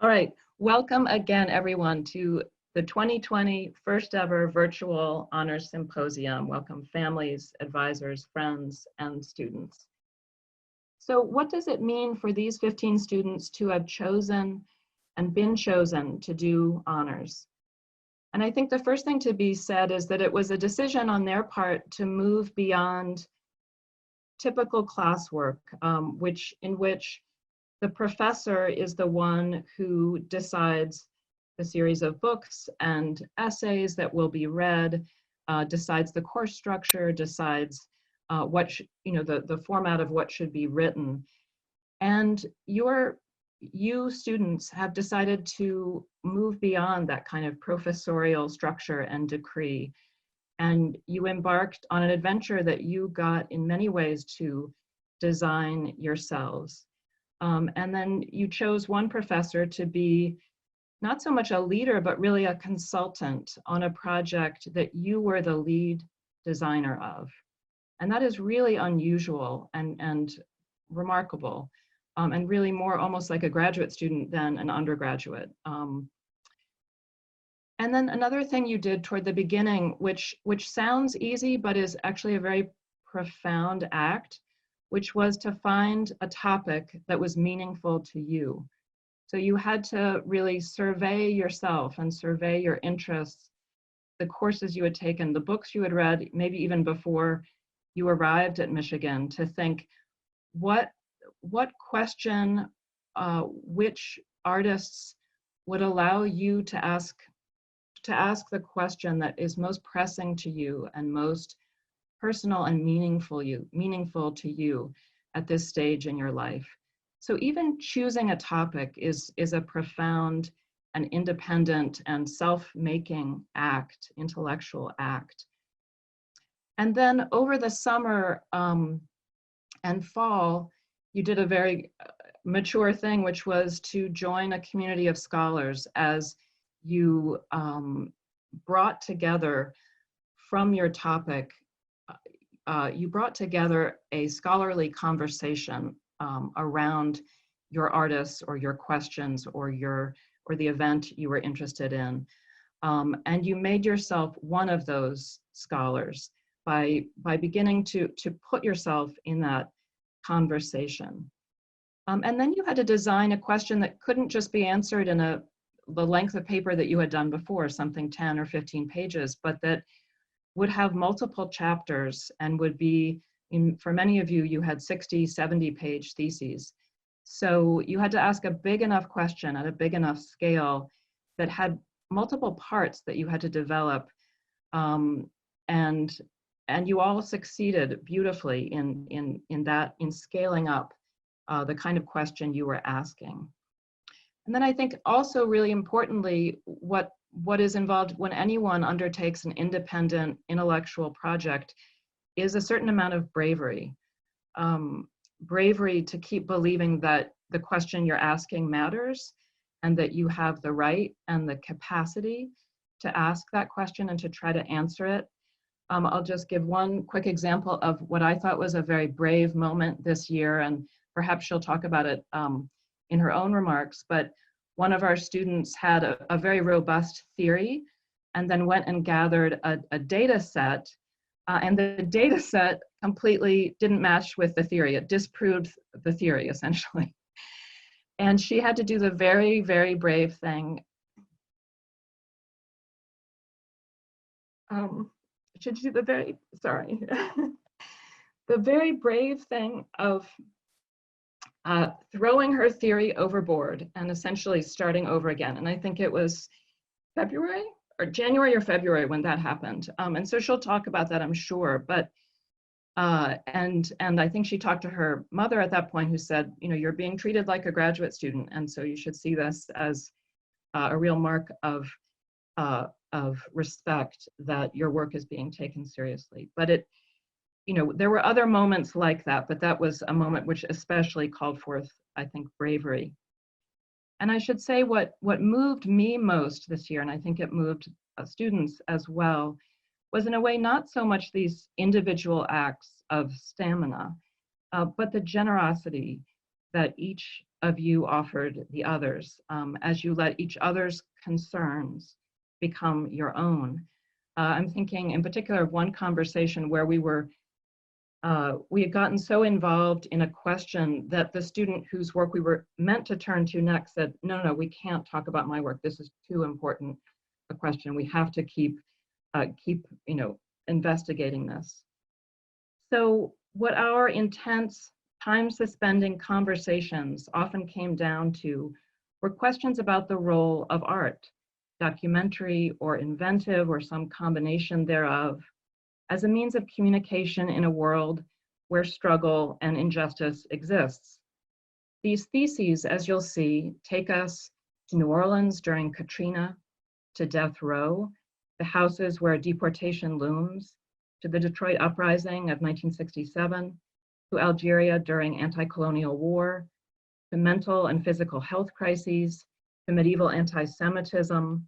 All right, welcome again, everyone, to the 2020 first ever virtual honors symposium. Welcome families, advisors, friends, and students. So what does it mean for these 15 students to have chosen and been chosen to do honors? And I think the first thing to be said is that it was a decision on their part to move beyond typical classwork, in which the professor is the one who decides the series of books and essays that will be read, decides the course structure, decides the format of what should be written. And you students have decided to move beyond that kind of professorial structure and decree. And you embarked on an adventure that you got in many ways to design yourselves. And then you chose one professor to be not so much a leader, but really a consultant on a project that you were the lead designer of. And that is really unusual and remarkable, and really more almost like a graduate student than an undergraduate. And then another thing you did toward the beginning, which sounds easy, but is actually a very profound act, which was to find a topic that was meaningful to you. So you had to really survey yourself and survey your interests, the courses you had taken, the books you had read, maybe even before you arrived at Michigan, to think, what question, which artists would allow you to ask the question that is most pressing to you and most personal and meaningful to you at this stage in your life. So even choosing a topic is a profound and independent and self-making act, intellectual act. And then over the summer and fall, you did a very mature thing, which was to join a community of scholars as you brought together from your topic. You brought together a scholarly conversation around your artists or your questions or the event you were interested in. And you made yourself one of those scholars by beginning to put yourself in that conversation. And then you had to design a question that couldn't just be answered in the length of paper that you had done before, something 10 or 15 pages, but that would have multiple chapters and would be, for many of you, you had 60, 70 page theses. So you had to ask a big enough question at a big enough scale that had multiple parts that you had to develop. And you all succeeded beautifully in scaling up the kind of question you were asking. And then I think also really importantly, what is involved when anyone undertakes an independent intellectual project is a certain amount of bravery. Bravery to keep believing that the question you're asking matters and that you have the right and the capacity to ask that question and to try to answer it. I'll just give one quick example of what I thought was a very brave moment this year, and perhaps she'll talk about it in her own remarks, but one of our students had a very robust theory and then went and gathered a data set, and the data set completely didn't match with the theory. It disproved the theory, essentially. And she had to do the very, very brave thing. Should do the very, sorry. The very brave thing of throwing her theory overboard and essentially starting over again. And I think it was January or February when that happened. And so she'll talk about that, I'm sure. But and I think she talked to her mother at that point, who said, you're being treated like a graduate student, and so you should see this as a real mark of respect that your work is being taken seriously. But there were other moments like that, but that was a moment which especially called forth, I think, bravery. And I should say what moved me most this year, and I think it moved students as well, was in a way not so much these individual acts of stamina, but the generosity that each of you offered the others, as you let each other's concerns become your own. I'm thinking in particular of one conversation where we had gotten so involved in a question that the student whose work we were meant to turn to next said, no, we can't talk about my work. This is too important a question. We have to keep investigating this. So what our intense time-suspending conversations often came down to were questions about the role of art, documentary or inventive or some combination thereof, as a means of communication in a world where struggle and injustice exists. These theses, as you'll see, take us to New Orleans during Katrina, to death row, the houses where deportation looms, to the Detroit Uprising of 1967, to Algeria during anti-colonial war, to mental and physical health crises, to medieval anti-Semitism.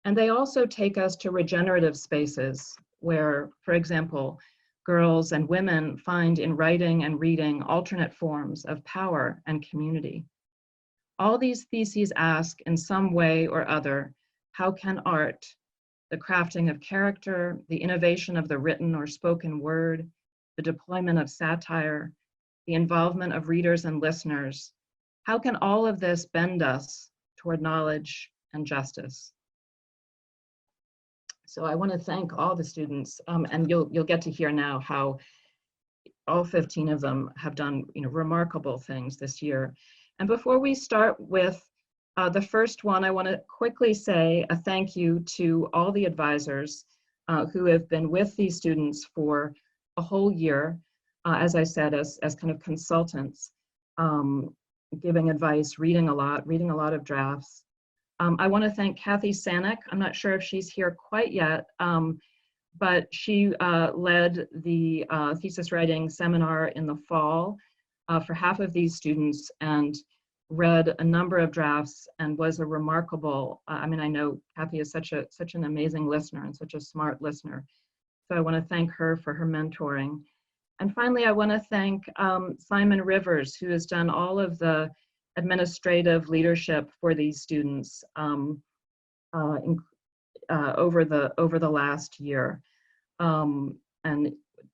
And they also take us to regenerative spaces where, for example, girls and women find in writing and reading alternate forms of power and community. All these theses ask in some way or other, how can art, the crafting of character, the innovation of the written or spoken word, the deployment of satire, the involvement of readers and listeners, how can all of this bend us toward knowledge and justice? So I want to thank all the students, and you'll get to hear now how all 15 of them have done remarkable things this year. And before we start with the first one, I want to quickly say a thank you to all the advisors who have been with these students for a whole year, as I said, as kind of consultants, giving advice, reading a lot of drafts. I want to thank Kathy Sanek. I'm not sure if she's here quite yet, but she led the thesis writing seminar in the fall for half of these students and read a number of drafts and was a remarkable, I know Kathy is such an amazing listener and such a smart listener. So I want to thank her for her mentoring. And finally, I want to thank Simon Rivers, who has done all of the administrative leadership for these students over the last year. And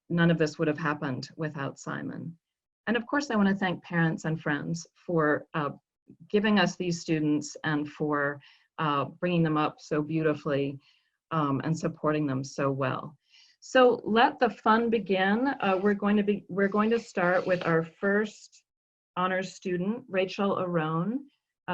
none of this would have happened without Simon. And of course, I want to thank parents and friends for giving us these students and for bringing them up so beautifully and supporting them so well. So let the fun begin. We're going to start with our first honors student, Rachel Aron,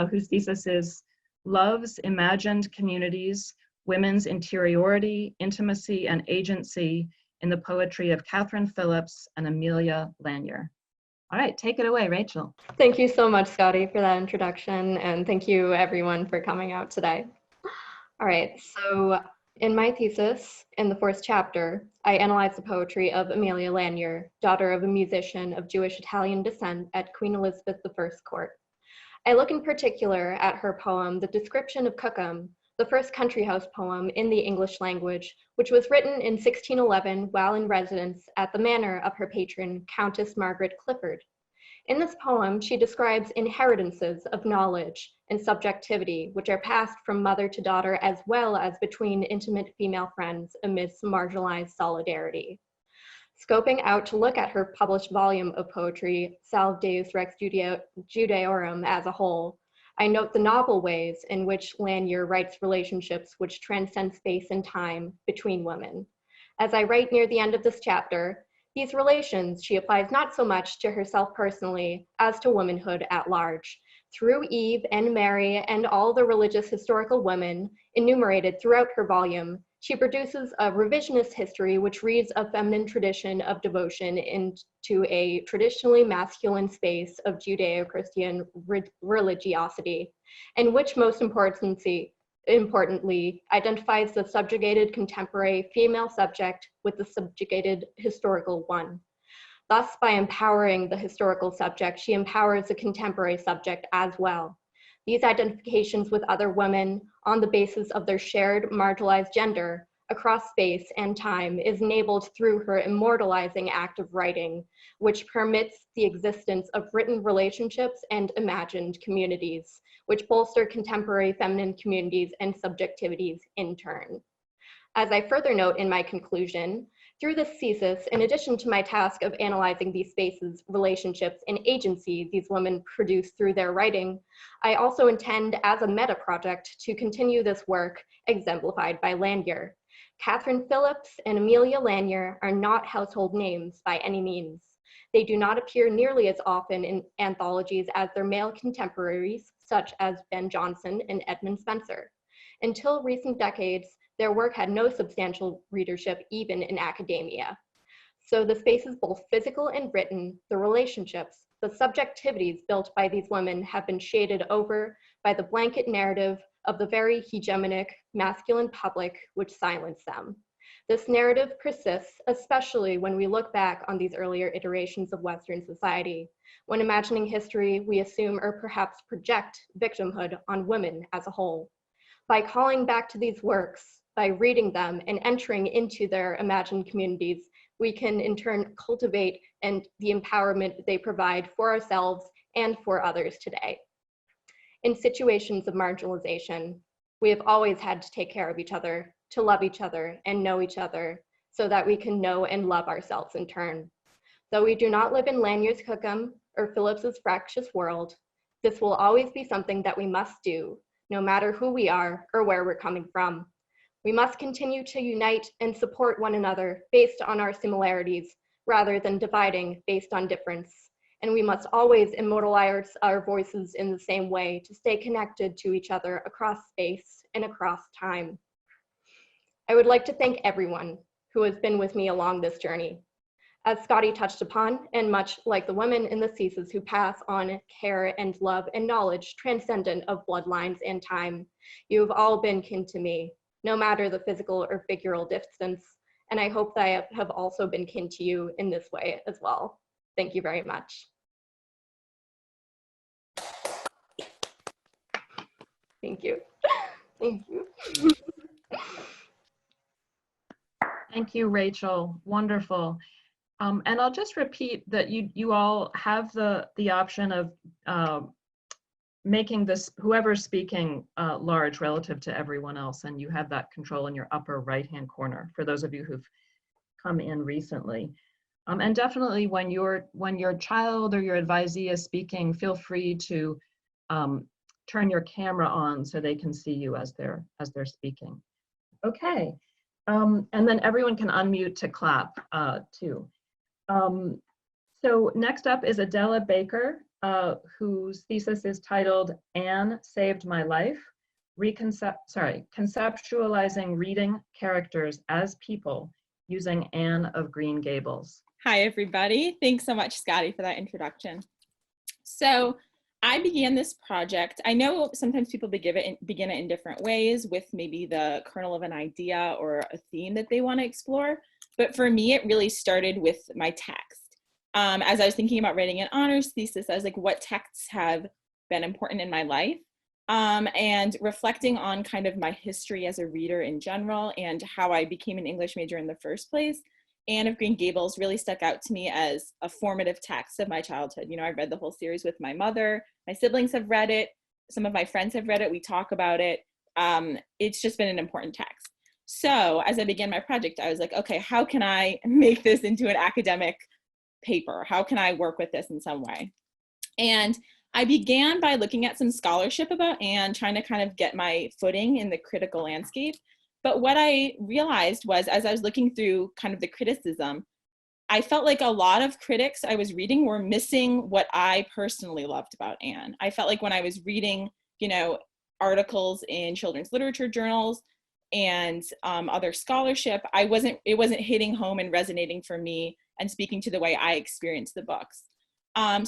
whose thesis is Love's Imagined Communities, Women's Interiority, Intimacy, and Agency in the Poetry of Catherine Phillips and Amelia Lanier. All right, take it away, Rachel. Thank you so much, Scotty, for that introduction, and thank you everyone for coming out today. All right, so in my thesis, in the fourth chapter, I analyzed the poetry of Amelia Lanier, daughter of a musician of Jewish-Italian descent at Queen Elizabeth I's court. I look in particular at her poem, The Description of Cookham, the first country house poem in the English language, which was written in 1611 while in residence at the manor of her patron, Countess Margaret Clifford. In this poem, she describes inheritances of knowledge and subjectivity, which are passed from mother to daughter as well as between intimate female friends amidst marginalized solidarity. Scoping out to look at her published volume of poetry, Salve Deus Rex Judaeorum as a whole, I note the novel ways in which Lanier writes relationships which transcend space and time between women. As I write near the end of this chapter, these relations she applies not so much to herself personally as to womanhood at large. Through Eve and Mary and all the religious historical women enumerated throughout her volume, she produces a revisionist history which reads a feminine tradition of devotion into a traditionally masculine space of Judeo-Christian religiosity, and which most importantly identifies the subjugated contemporary female subject with the subjugated historical one. Thus, by empowering the historical subject, she empowers the contemporary subject as well. These identifications with other women on the basis of their shared marginalized gender across space and time is enabled through her immortalizing act of writing, which permits the existence of written relationships and imagined communities, which bolster contemporary feminine communities and subjectivities in turn. As I further note in my conclusion, through this thesis, in addition to my task of analyzing these spaces, relationships, and agency these women produce through their writing, I also intend as a meta project to continue this work exemplified by Lanier. Catherine Phillips and Amelia Lanier are not household names by any means. They do not appear nearly as often in anthologies as their male contemporaries, such as Ben Jonson and Edmund Spenser. Until recent decades, their work had no substantial readership even in academia. So the spaces, both physical and written, the relationships, the subjectivities built by these women have been shaded over by the blanket narrative of the very hegemonic masculine public which silenced them. This narrative persists, especially when we look back on these earlier iterations of Western society. When imagining history, we assume or perhaps project victimhood on women as a whole. By calling back to these works, by reading them and entering into their imagined communities, we can in turn cultivate and the empowerment they provide for ourselves and for others today. In situations of marginalization, we have always had to take care of each other, to love each other and know each other so that we can know and love ourselves in turn. Though we do not live in Lanier's Cookham or Phillips's fractious world, this will always be something that we must do, no matter who we are or where we're coming from. We must continue to unite and support one another based on our similarities rather than dividing based on difference. And we must always immortalize our voices in the same way to stay connected to each other across space and across time. I would like to thank everyone who has been with me along this journey. As Scotty touched upon, and much like the women in the thesis who pass on care and love and knowledge transcendent of bloodlines and time, you have all been kin to me, no matter the physical or figural distance, and I hope that I have also been kin to you in this way as well. Thank you very much. Thank you. Thank you. Thank you, Rachel. Wonderful. And I'll just repeat that you all have the option of making this, whoever's speaking, large relative to everyone else, and you have that control in your upper right-hand corner for those of you who've come in recently. And definitely when your child or your advisee is speaking, feel free to turn your camera on so they can see you as they're speaking. Okay, and then everyone can unmute to clap too. So next up is Adela Baker, whose thesis is titled "Anne Saved My Life, Conceptualizing Reading Characters as People Using Anne of Green Gables." Hi, everybody. Thanks so much, Scotty, for that introduction. So I began this project. I know sometimes people begin it in different ways with maybe the kernel of an idea or a theme that they want to explore. But for me, it really started with my text. As I was thinking about writing an honors thesis, I was like, what texts have been important in my life? And reflecting on kind of my history as a reader in general and how I became an English major in the first place, Anne of Green Gables really stuck out to me as a formative text of my childhood. You know, I read the whole series with my mother. My siblings have read it. Some of my friends have read it. We talk about it. It's just been an important text. So as I began my project, I was like, okay, how can I make this into an academic paper? How can I work with this in some way? And I began by looking at some scholarship about Anne, trying to kind of get my footing in the critical landscape. But what I realized was, as I was looking through kind of the criticism, I felt like a lot of critics I was reading were missing what I personally loved about Anne. I felt like when I was reading, you know, articles in children's literature journals and other scholarship, it wasn't hitting home and resonating for me and speaking to the way I experienced the books.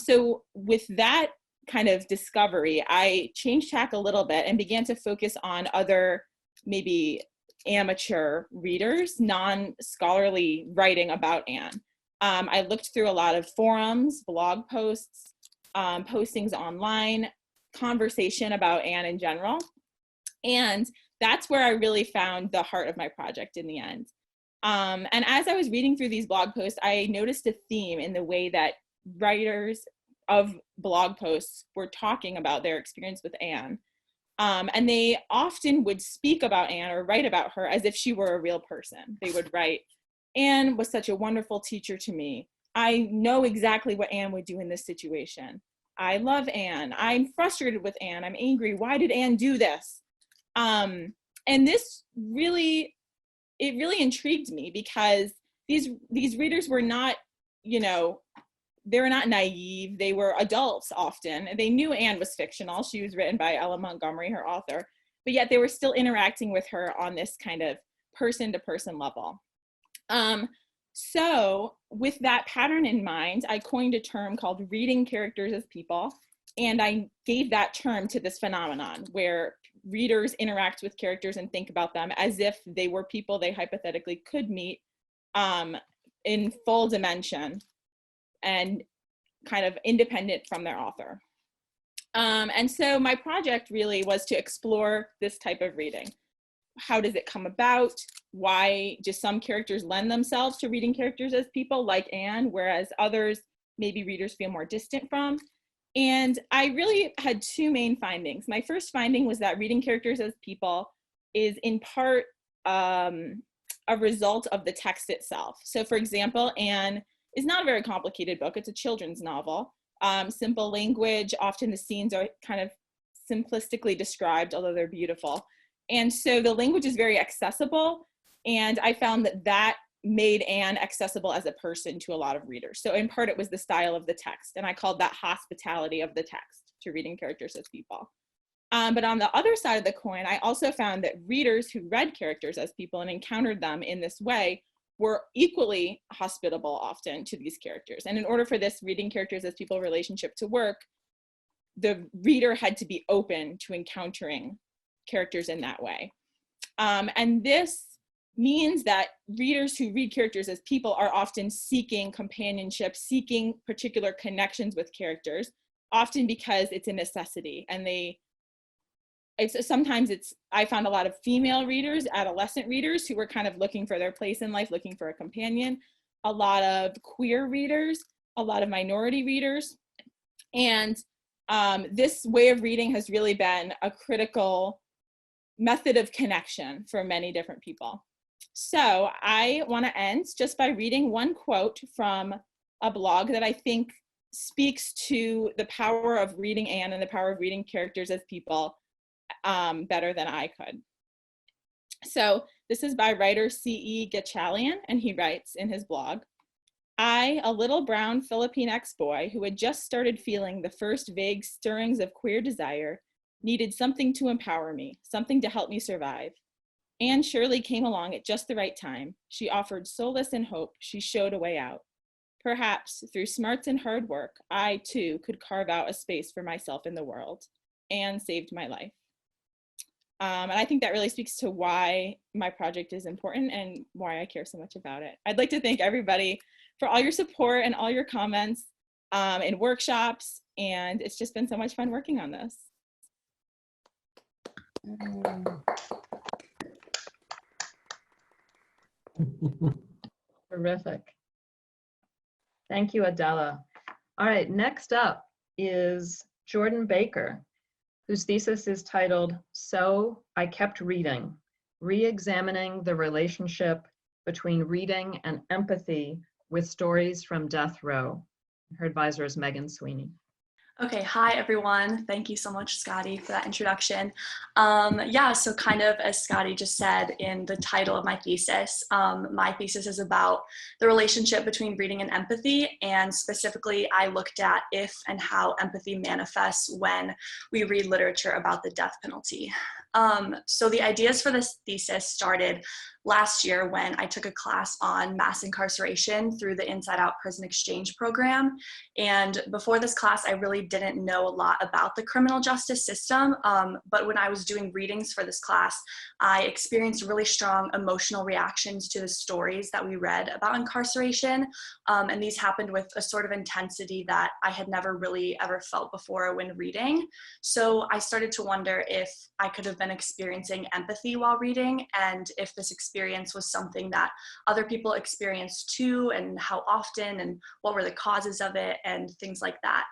So with that kind of discovery, I changed tack a little bit and began to focus on other maybe amateur readers, non-scholarly writing about Anne. I looked through a lot of forums, blog posts, postings online, conversation about Anne in general. And that's where I really found the heart of my project in the end. And as I was reading through these blog posts, I noticed a theme in the way that writers of blog posts were talking about their experience with Anne. And they often would speak about Anne or write about her as if she were a real person. They would write, Anne was such a wonderful teacher to me. I know exactly what Anne would do in this situation. I love Anne. I'm frustrated with Anne. I'm angry. Why did Anne do this? And this really, it really intrigued me because these readers were not, you know, they were not naive. They were adults often. They knew Anne was fictional. She was written by Ella Montgomery, her author, but yet they were still interacting with her on this kind of person-to-person level. So with that pattern in mind, I coined a term called reading characters as people, and I gave that term to this phenomenon where readers interact with characters and think about them as if they were people they hypothetically could meet in full dimension and kind of independent from their author. And so my project really was to explore this type of reading. How does it come about? Why do some characters lend themselves to reading characters as people like Anne, whereas others maybe readers feel more distant from? And I really had two main findings. My first finding was that reading characters as people is in part a result of the text itself. So for example, Anne is not a very complicated book. It's a children's novel. Simple language, often the scenes are kind of simplistically described, although they're beautiful. And so the language is very accessible. And I found that that made Anne accessible as a person to a lot of readers. So in part, it was the style of the text. And I called that hospitality of the text to reading characters as people. But on the other side of the coin, I also found that readers who read characters as people and encountered them in this way were equally hospitable often to these characters. And in order for this reading characters as people relationship to work, the reader had to be open to encountering characters in that way. And this means that readers who read characters as people are often seeking companionship, seeking particular connections with characters, often because it's a necessity. And I found a lot of female readers, adolescent readers who were kind of looking for their place in life, looking for a companion, a lot of queer readers, a lot of minority readers. And this way of reading has really been a critical method of connection for many different people. So I want to end just by reading one quote from a blog that I think speaks to the power of reading Anne and the power of reading characters as people better than I could. So this is by writer C.E. Gachalian, and he writes in his blog, I, a little brown Philippine boy who had just started feeling the first vague stirrings of queer desire, needed something to empower me, something to help me survive. Anne Shirley came along at just the right time. She offered solace and hope. She showed a way out. Perhaps through smarts and hard work, I too could carve out a space for myself in the world. Anne saved my life. And I think that really speaks to why my project is important and why I care so much about it. I'd like to thank everybody for all your support and all your comments and workshops. And it's just been so much fun working on this. Terrific. Thank you, Adela. All right, next up is Jordyn Baker, whose thesis is titled, So I Kept Reading, Re-examining the Relationship Between Reading and Empathy with Stories from Death Row. Her advisor is Megan Sweeney. Okay, hi everyone. Thank you so much, Scotty, for that introduction. So kind of as Scotty just said in the title of my thesis is about the relationship between reading and empathy, and specifically I looked at if and how empathy manifests when we read literature about the death penalty. So the ideas for this thesis started last year when I took a class on mass incarceration through the Inside Out Prison Exchange program. And before this class, I really didn't know a lot about the criminal justice system. But when I was doing readings for this class, I experienced really strong emotional reactions to the stories that we read about incarceration. And these happened with a sort of intensity that I had never really ever felt before when reading. So I started to wonder if I could have been been experiencing empathy while reading, and if this experience was something that other people experienced too, and how often, and what were the causes of it, and things like that.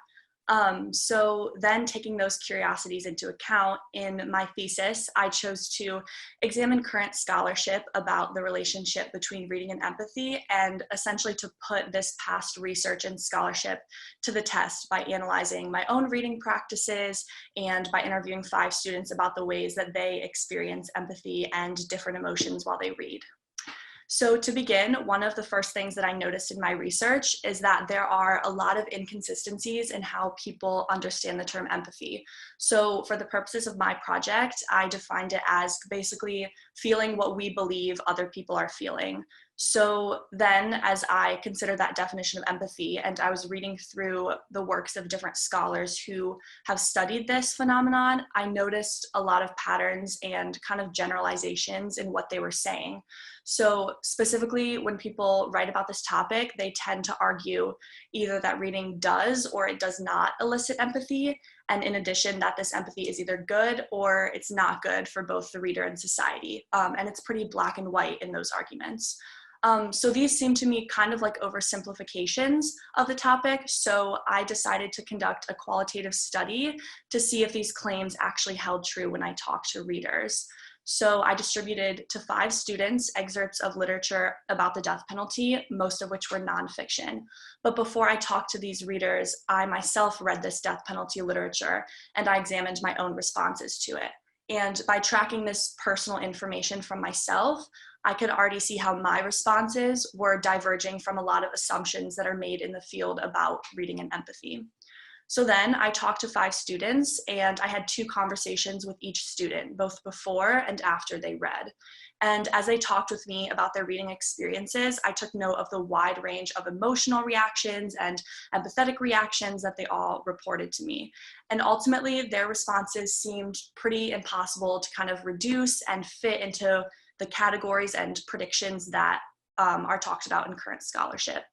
So then, taking those curiosities into account, in my thesis, I chose to examine current scholarship about the relationship between reading and empathy, and essentially to put this past research and scholarship to the test by analyzing my own reading practices and by interviewing 5 students about the ways that they experience empathy and different emotions while they read. So to begin, one of the first things that I noticed in my research is that there are a lot of inconsistencies in how people understand the term empathy. So for the purposes of my project, I defined it as basically feeling what we believe other people are feeling. So then, as I considered that definition of empathy, and I was reading through the works of different scholars who have studied this phenomenon, I noticed a lot of patterns and kind of generalizations in what they were saying. So specifically, when people write about this topic, they tend to argue either that reading does or it does not elicit empathy, and in addition, that this empathy is either good or it's not good for both the reader and society. And it's pretty black and white in those arguments. So these seem to me kind of like oversimplifications of the topic, so I decided to conduct a qualitative study to see if these claims actually held true when I talked to readers. So I distributed to 5 students excerpts of literature about the death penalty, most of which were nonfiction. But before I talked to these readers, I myself read this death penalty literature, and I examined my own responses to it. And by tracking this personal information from myself, I could already see how my responses were diverging from a lot of assumptions that are made in the field about reading and empathy. So then I talked to 5 students, and I had 2 conversations with each student, both before and after they read. And as they talked with me about their reading experiences, I took note of the wide range of emotional reactions and empathetic reactions that they all reported to me. And ultimately, their responses seemed pretty impossible to kind of reduce and fit into the categories and predictions that are talked about in current scholarship.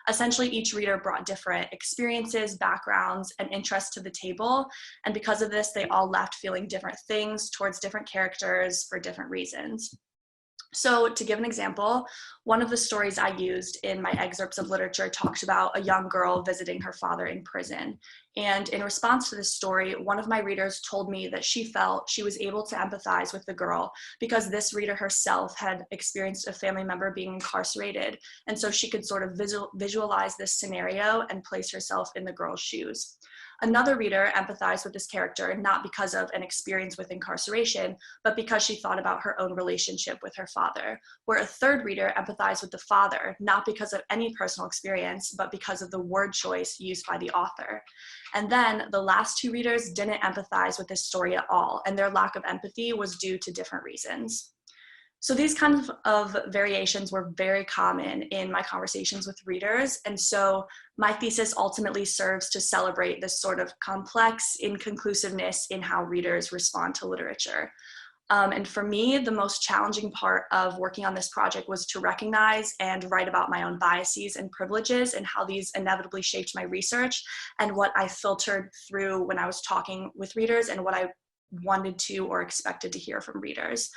Essentially, each reader brought different experiences, backgrounds, and interests to the table, and because of this, they all left feeling different things towards different characters for different reasons. So to give an example, one of the stories I used in my excerpts of literature talked about a young girl visiting her father in prison. And in response to this story, one of my readers told me that she felt she was able to empathize with the girl because this reader herself had experienced a family member being incarcerated. And so she could sort of visualize this scenario and place herself in the girl's shoes. Another reader empathized with this character, not because of an experience with incarceration, but because she thought about her own relationship with her father, where a third reader empathized with the father, not because of any personal experience, but because of the word choice used by the author. And then the last 2 readers didn't empathize with this story at all, and their lack of empathy was due to different reasons. So these kinds of variations were very common in my conversations with readers, and so my thesis ultimately serves to celebrate this sort of complex inconclusiveness in how readers respond to literature. And for me, the most challenging part of working on this project was to recognize and write about my own biases and privileges and how these inevitably shaped my research and what I filtered through when I was talking with readers and what I wanted to or expected to hear from readers.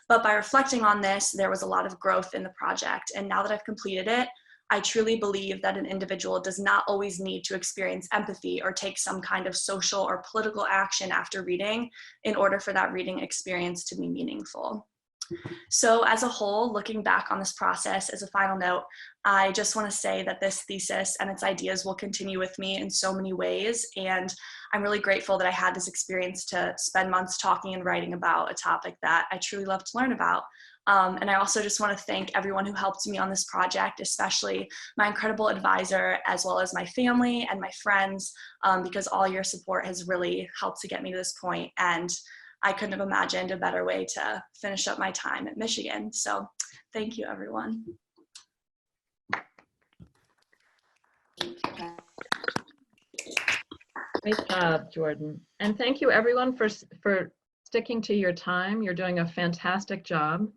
But by reflecting on this, there was a lot of growth in the project. And now that I've completed it, I truly believe that an individual does not always need to experience empathy or take some kind of social or political action after reading in order for that reading experience to be meaningful. So as a whole, looking back on this process as a final note, I just want to say that this thesis and its ideas will continue with me in so many ways. And I'm really grateful that I had this experience to spend months talking and writing about a topic that I truly love to learn about. And I also just want to thank everyone who helped me on this project, especially my incredible advisor, as well as my family and my friends, because all your support has really helped to get me to this point. And I couldn't have imagined a better way to finish up my time at Michigan. So thank you, everyone. Great job, Jordyn. And thank you, everyone, for sticking to your time. You're doing a fantastic job.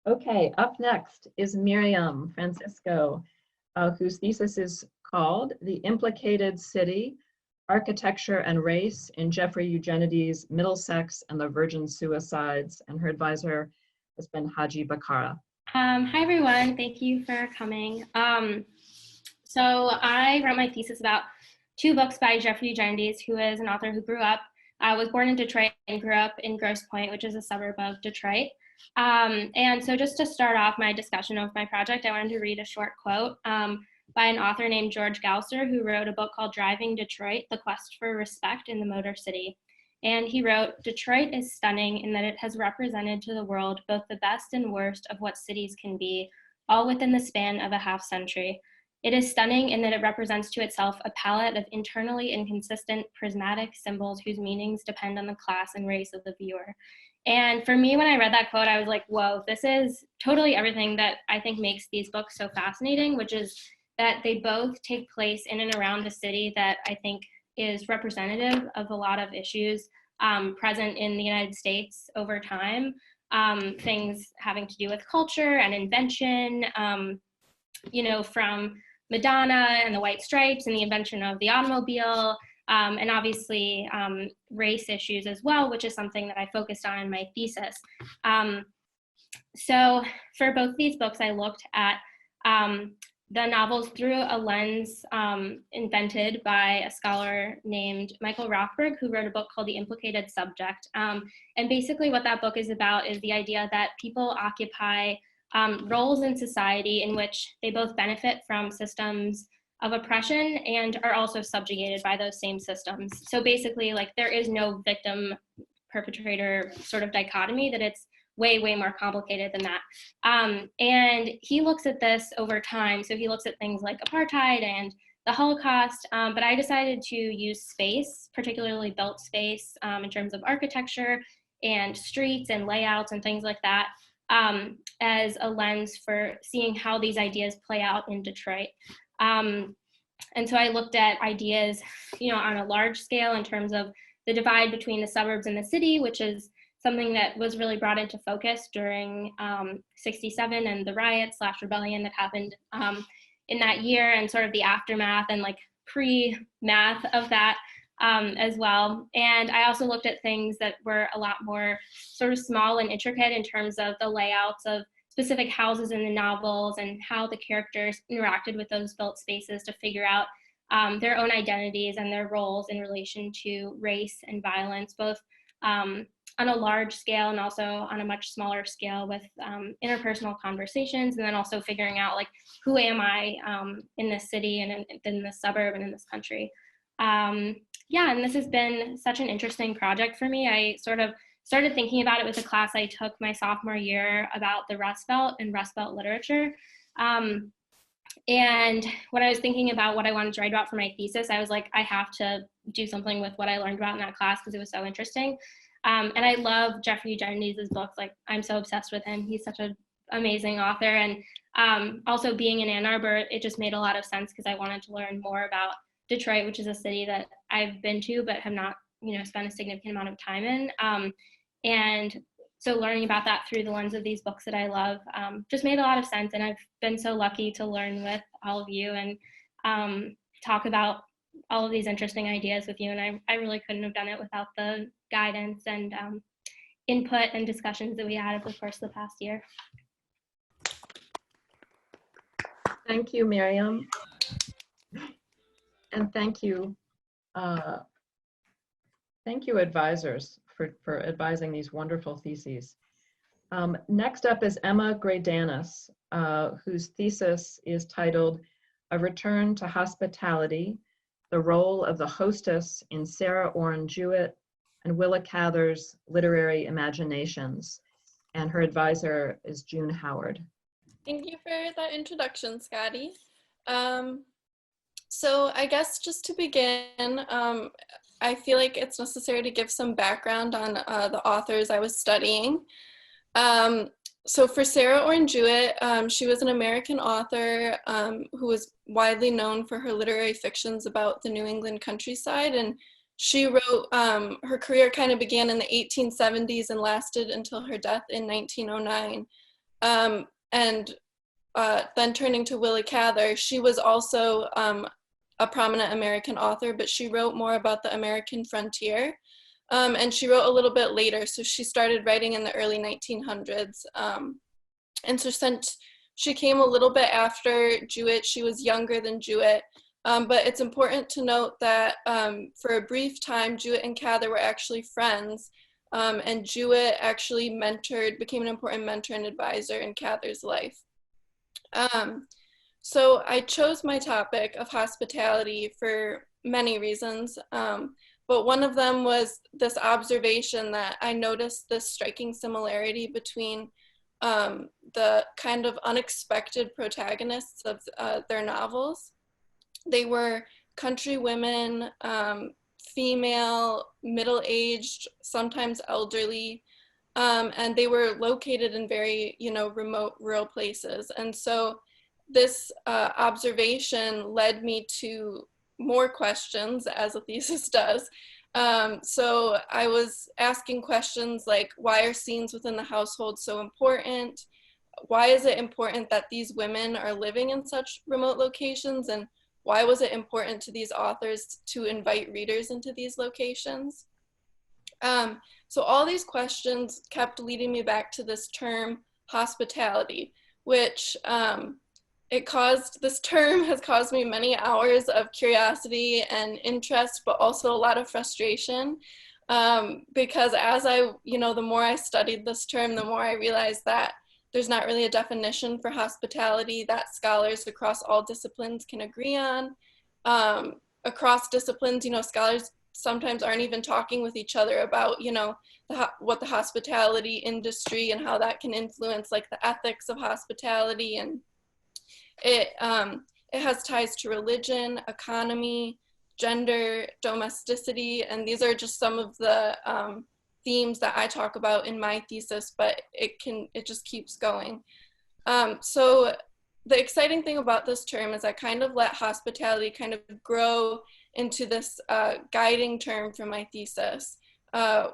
Okay, up next is Miriam Francisco, whose thesis is called The Implicated City, Architecture and Race in Jeffrey Eugenides' Middlesex and the Virgin Suicides, and her advisor has been Haji Bakara. Hi everyone, thank you for coming. So I wrote my thesis about 2 books by Jeffrey Eugenides, who is an author who was born in Detroit and grew up in Grosse Pointe, which is a suburb of Detroit. And so just to start off my discussion of my project, I wanted to read a short quote by an author named George Gausser, who wrote a book called Driving Detroit, The Quest for Respect in the Motor City. And he wrote, "Detroit is stunning in that it has represented to the world both the best and worst of what cities can be, all within the span of a half-century. It is stunning in that it represents to itself a palette of internally inconsistent, prismatic symbols whose meanings depend on the class and race of the viewer." And for me, when I read that quote, I was like, whoa, this is totally everything that I think makes these books so fascinating, which is that they both take place in and around a city that I think is representative of a lot of issues present in the United States over time, things having to do with culture and invention, you know, from Madonna and the White Stripes and the invention of the automobile, and obviously race issues as well, which is something that I focused on in my thesis. So for both these books, I looked at the novels through a lens invented by a scholar named Michael Rothberg, who wrote a book called The Implicated Subject. And basically what that book is about is the idea that people occupy roles in society in which they both benefit from systems of oppression and are also subjugated by those same systems. So basically, like, there is no victim perpetrator sort of dichotomy, that it's way, way more complicated than that. And he looks at this over time. So he looks at things like apartheid and the Holocaust, but I decided to use space, particularly built space, in terms of architecture and streets and layouts and things like that, as a lens for seeing how these ideas play out in Detroit. And so I looked at ideas, you know, on a large scale in terms of the divide between the suburbs and the city, which is something that was really brought into focus during 67 and the riot/rebellion that happened in that year, and sort of the aftermath and like pre-math of that as well. And I also looked at things that were a lot more sort of small and intricate in terms of the layouts of specific houses in the novels and how the characters interacted with those built spaces to figure out their own identities and their roles in relation to race and violence, both on a large scale and also on a much smaller scale with interpersonal conversations, and then also figuring out, like, who am I in this city and in this suburb and in this country. Yeah, and this has been such an interesting project for me. I sort of started thinking about it with a class I took my sophomore year about the Rust Belt and Rust Belt literature. And when I was thinking about what I wanted to write about for my thesis, I was like, I have to do something with what I learned about in that class because it was so interesting. And I love Jeffrey Eugenides' books. Like, I'm so obsessed with him. He's such an amazing author. And also being in Ann Arbor, it just made a lot of sense because I wanted to learn more about Detroit, which is a city that I've been to but have not, you know, spent a significant amount of time in. And so learning about that through the lens of these books that I love just made a lot of sense. And I've been so lucky to learn with all of you and talk about all of these interesting ideas with you. And I really couldn't have done it without the guidance and input and discussions that we had over the course of the past year. Thank you, Miriam. And thank you advisors for advising these wonderful theses. Next up is Emma Greydanus, whose thesis is titled A Return to Hospitality, the Role of the Hostess in Sarah Orne Jewett and Willa Cather's Literary Imaginations. And her advisor is June Howard. Thank you for that introduction, Scotty. So I guess just to begin, I feel like it's necessary to give some background on the authors I was studying. So for Sarah Orne Jewett, she was an American author who was widely known for her literary fictions about the New England countryside. And she wrote, her career kind of began in the 1870s and lasted until her death in 1909. And then turning to Willa Cather, she was also a prominent American author, but she wrote more about the American frontier. And she wrote a little bit later, so she started writing in the early 1900s. And so since she came a little bit after Jewett, she was younger than Jewett. But it's important to note that for a brief time, Jewett and Cather were actually friends. And Jewett actually became an important mentor and advisor in Cather's life. So I chose my topic of hospitality for many reasons. But one of them was this observation that I noticed this striking similarity between the kind of unexpected protagonists of their novels. They were country women, female, middle-aged, sometimes elderly, and they were located in very, remote rural places. And so this observation led me to more questions, as a thesis does. So I was asking questions like, why are scenes within the household so important? Why is it important that these women are living in such remote locations? And why was it important to these authors to invite readers into these locations? So all these questions kept leading me back to this term, hospitality, which this term has caused me many hours of curiosity and interest, but also a lot of frustration, because the more I studied this term, the more I realized that there's not really a definition for hospitality that scholars across all disciplines can agree on. Across disciplines, scholars sometimes aren't even talking with each other about, what the hospitality industry and how that can influence like the ethics of hospitality. And it has ties to religion, economy, gender, domesticity, and these are just some of the themes that I talk about in my thesis, but it just keeps going. So the exciting thing about this term is I kind of let hospitality kind of grow into this guiding term for my thesis,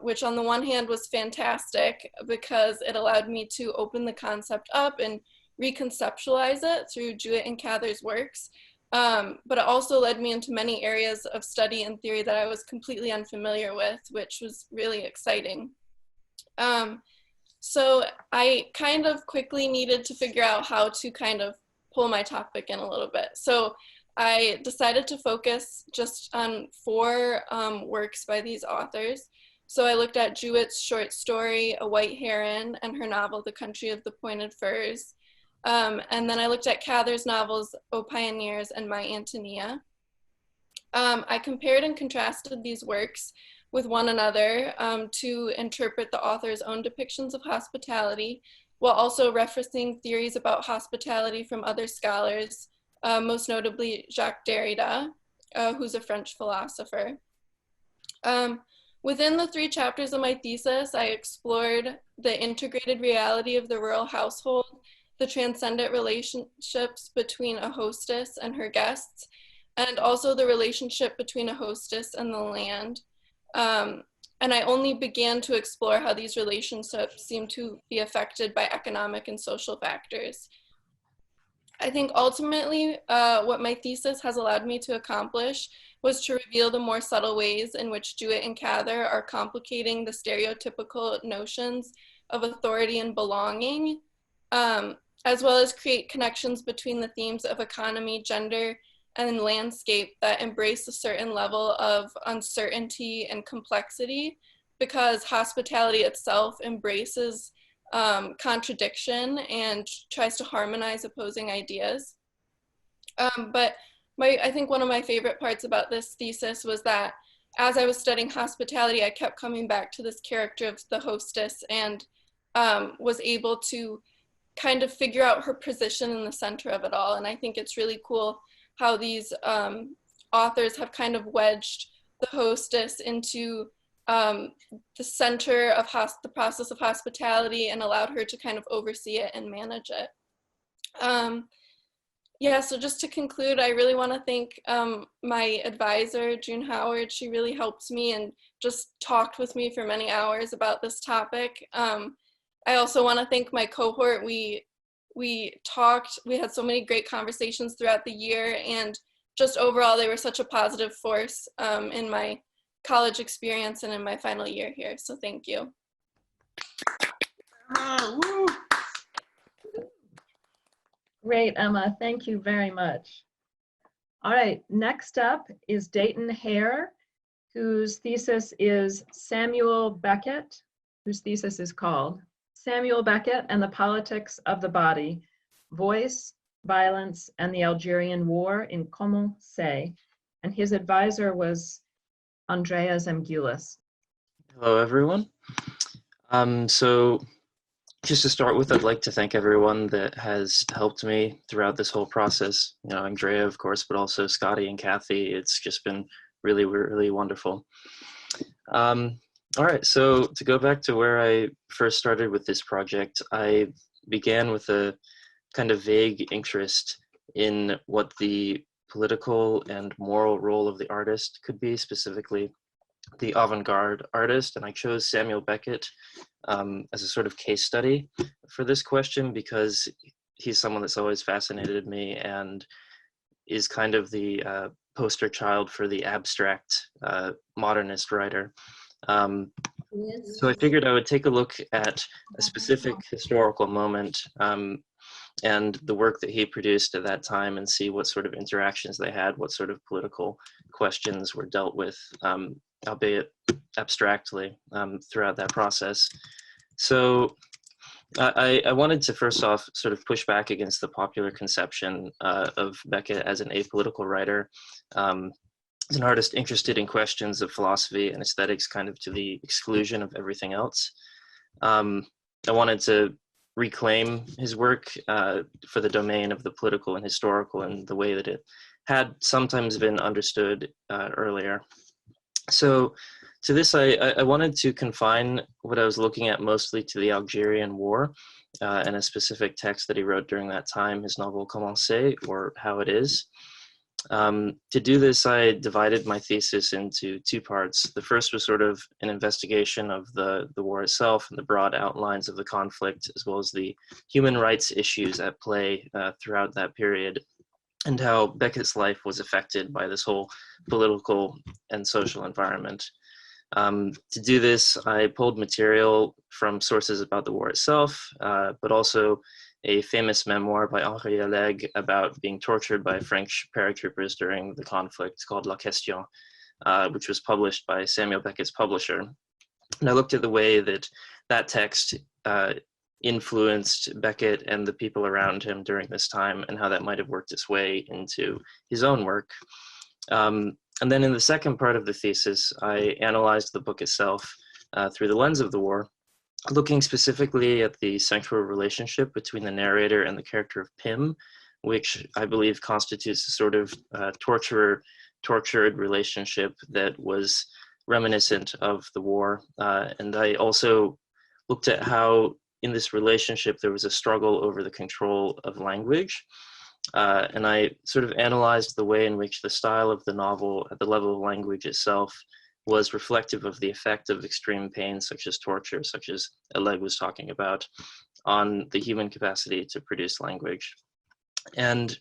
which on the one hand was fantastic because it allowed me to open the concept up and reconceptualize it through Jewett and Cather's works. But it also led me into many areas of study and theory that I was completely unfamiliar with, which was really exciting. So I kind of quickly needed to figure out how to kind of pull my topic in a little bit. So I decided to focus just on 4 works by these authors. So I looked at Jewett's short story, A White Heron, and her novel, The Country of the Pointed Firs. And then I looked at Cather's novels, O Pioneers and My Antonia. I compared and contrasted these works with one another to interpret the author's own depictions of hospitality, while also referencing theories about hospitality from other scholars, most notably Jacques Derrida, who's a French philosopher. Within the 3 chapters of my thesis, I explored the integrated reality of the rural household, the transcendent relationships between a hostess and her guests, and also the relationship between a hostess and the land. And I only began to explore how these relationships seem to be affected by economic and social factors. I think ultimately what my thesis has allowed me to accomplish was to reveal the more subtle ways in which Jewett and Cather are complicating the stereotypical notions of authority and belonging, as well as create connections between the themes of economy, gender, and landscape that embrace a certain level of uncertainty and complexity, because hospitality itself embraces contradiction and tries to harmonize opposing ideas. But I think one of my favorite parts about this thesis was that as I was studying hospitality, I kept coming back to this character of the hostess and was able to kind of figure out her position in the center of it all. And I think it's really cool how these authors have kind of wedged the hostess into the center of the process of hospitality and allowed her to kind of oversee it and manage it. Yeah, so just to conclude, I really want to thank my advisor, June Howard. She really helped me and just talked with me for many hours about this topic. I also want to thank my cohort. We had so many great conversations throughout the year, and just overall, they were such a positive force in my college experience and in my final year here. So thank you. Great, Emma. Thank you very much. All right, next up is Dayton Hare, whose thesis is Samuel Beckett, whose thesis is called Samuel Beckett and the Politics of the Body, Voice, Violence, and the Algerian War in Comment C'est, and his advisor was Andrea Zemgulis. Hello, everyone. So just to start with, I'd like to thank everyone that has helped me throughout this whole process. You know, Andrea, of course, but also Scotty and Kathy. It's just been really, really wonderful. All right, so to go back to where I first started with this project, I began with a kind of vague interest in what the political and moral role of the artist could be, specifically the avant-garde artist, and I chose Samuel Beckett as a sort of case study for this question because he's someone that's always fascinated me and is kind of the poster child for the abstract modernist writer. So I figured I would take a look at a specific historical moment and the work that he produced at that time and see what sort of interactions they had, what sort of political questions were dealt with, albeit abstractly, throughout that process. So I wanted to first off sort of push back against the popular conception of Beckett as an apolitical writer, as an artist interested in questions of philosophy and aesthetics kind of to the exclusion of everything else. I wanted to reclaim his work for the domain of the political and historical in the way that it had sometimes been understood earlier. So to this, I wanted to confine what I was looking at mostly to the Algerian War and a specific text that he wrote during that time, his novel Comment C'est, or How It Is. To do this, I divided my thesis into two parts. The first was sort of an investigation of the war itself and the broad outlines of the conflict, as well as the human rights issues at play throughout that period, and how Beckett's life was affected by this whole political and social environment. To do this, I pulled material from sources about the war itself, but also a famous memoir by Henri Alleg about being tortured by French paratroopers during the conflict called La Question, which was published by Samuel Beckett's publisher. And I looked at the way that that text influenced Beckett and the people around him during this time and how that might have worked its way into his own work. And then in the second part of the thesis, I analyzed the book itself through the lens of the war, looking specifically at the central relationship between the narrator and the character of Pym, which I believe constitutes a sort of tortured relationship that was reminiscent of the war. And I also looked at how in this relationship there was a struggle over the control of language. And I sort of analyzed the way in which the style of the novel at the level of language itself was reflective of the effect of extreme pain, such as torture, such as Alleg was talking about, on the human capacity to produce language. And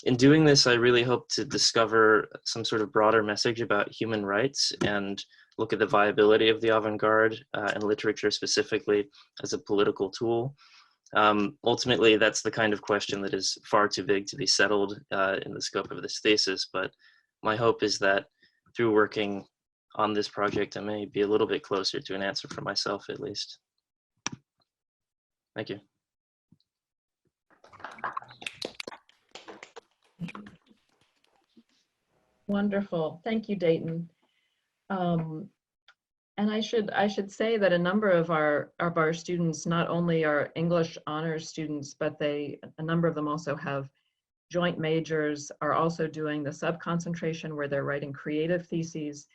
in doing this, I really hope to discover some sort of broader message about human rights and look at the viability of the avant-garde and literature specifically as a political tool. Ultimately, that's the kind of question that is far too big to be settled in the scope of this thesis, but my hope is that through working on this project, I may be a little bit closer to an answer for myself, at least. Thank you. Wonderful. Thank you, Dayton. And I should say that a number of our students not only are English honors students, but a number of them also have joint majors, are also doing the sub-concentration where they're writing creative theses.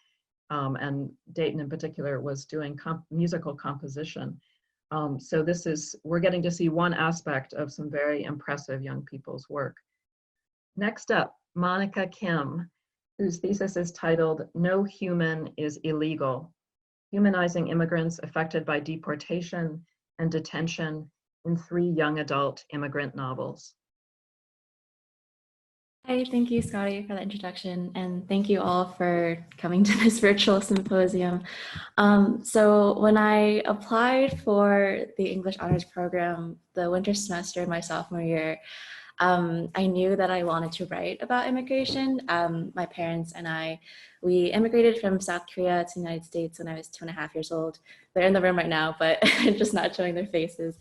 And Dayton in particular was doing musical composition. So we're getting to see one aspect of some very impressive young people's work. Next up, Monica Kim, whose thesis is titled No Human is Illegal, Humanizing Immigrants Affected by Deportation and Detention in 3 Young Adult Immigrant Novels. Hi, thank you, Scotty, for that introduction, and thank you all for coming to this virtual symposium. So when I applied for the English Honors Program the winter semester in my sophomore year, I knew that I wanted to write about immigration. My parents and I, we immigrated from South Korea to the United States when I was 2.5 years old. They're in the room right now, but just not showing their faces.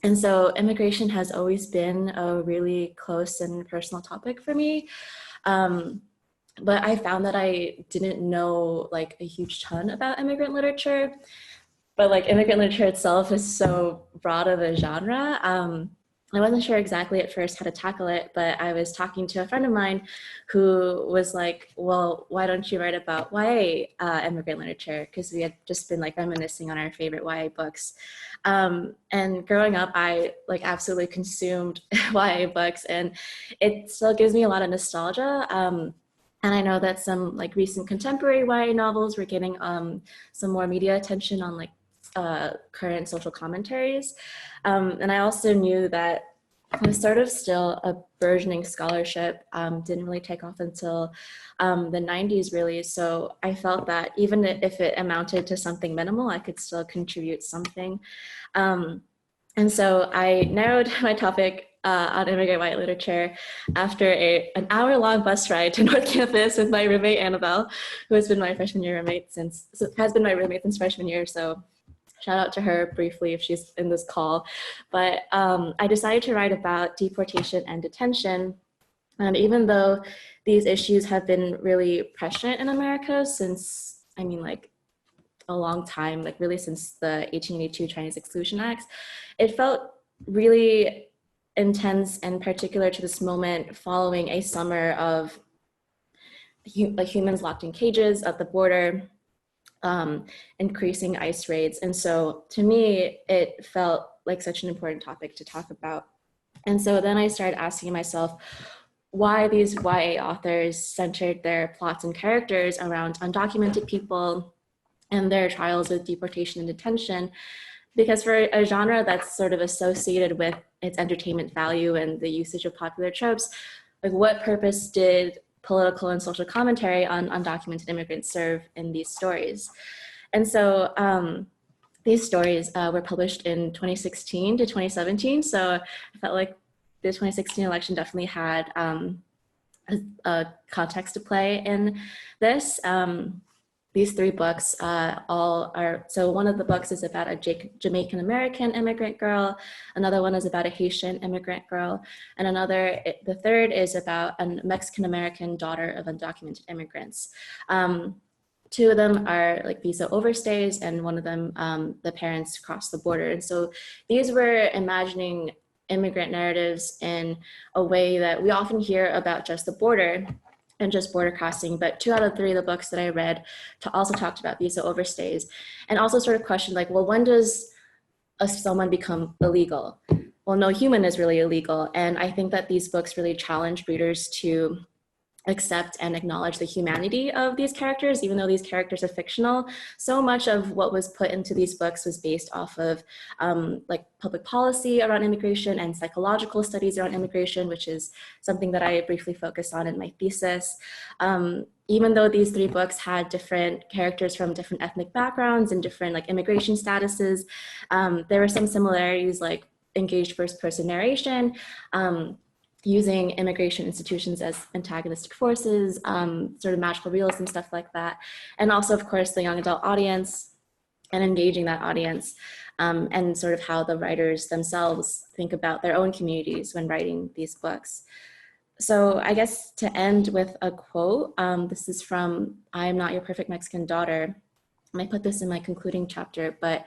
And so immigration has always been a really close and personal topic for me. But I found that I didn't know like a huge ton about immigrant literature, but like immigrant literature itself is so broad of a genre. I wasn't sure exactly at first how to tackle it, but I was talking to a friend of mine who was like, well, why don't you write about YA immigrant literature? Because we had just been like reminiscing on our favorite YA books. And growing up, I like absolutely consumed YA books, and it still gives me a lot of nostalgia. And I know that some like recent contemporary YA novels were getting some more media attention on like current social commentaries. And I also knew that it was sort of still a burgeoning scholarship, didn't really take off until the 90s really. So I felt that even if it amounted to something minimal, I could still contribute something. And so I narrowed my topic on immigrant white literature after an hour-long bus ride to North Campus with my roommate Annabelle, who has been my freshman year roommate since freshman year. So shout out to her briefly if she's in this call. But I decided to write about deportation and detention. Even though these issues have been really prescient in America since, I mean, like a long time, like really since the 1882 Chinese Exclusion Acts, it felt really intense and particular to this moment following a summer of humans locked in cages at the border, increasing ICE raids. And so to me, it felt like such an important topic to talk about. And so then I started asking myself why these YA authors centered their plots and characters around undocumented people and their trials with deportation and detention. Because for a genre that's sort of associated with its entertainment value and the usage of popular tropes, like what purpose did political and social commentary on undocumented immigrants serve in these stories? And so these stories were published in 2016 to 2017. So I felt like the 2016 election definitely had a context to play in this. These three books all are, so one of the books is about a Jamaican American immigrant girl, another one is about a Haitian immigrant girl, and the third is about a Mexican American daughter of undocumented immigrants. Two of them are like visa overstays, and one of them, the parents crossed the border. And so these were imagining immigrant narratives in a way that we often hear about just the border and just border crossing, but 2 out of 3 of the books that I read also talked about visa overstays, and also sort of questioned like, well, when does someone become illegal? Well, no human is really illegal. And I think that these books really challenge readers to accept and acknowledge the humanity of these characters, even though these characters are fictional. So much of what was put into these books was based off of like public policy around immigration and psychological studies around immigration, which is something that I briefly focused on in my thesis. Even though these 3 books had different characters from different ethnic backgrounds and different like immigration statuses, there were some similarities like engaged first-person narration, using immigration institutions as antagonistic forces, sort of magical realism, stuff like that. And also, of course, the young adult audience and engaging that audience, and sort of how the writers themselves think about their own communities when writing these books. So I guess to end with a quote, this is from I Am Not Your Perfect Mexican Daughter. And I put this in my concluding chapter, but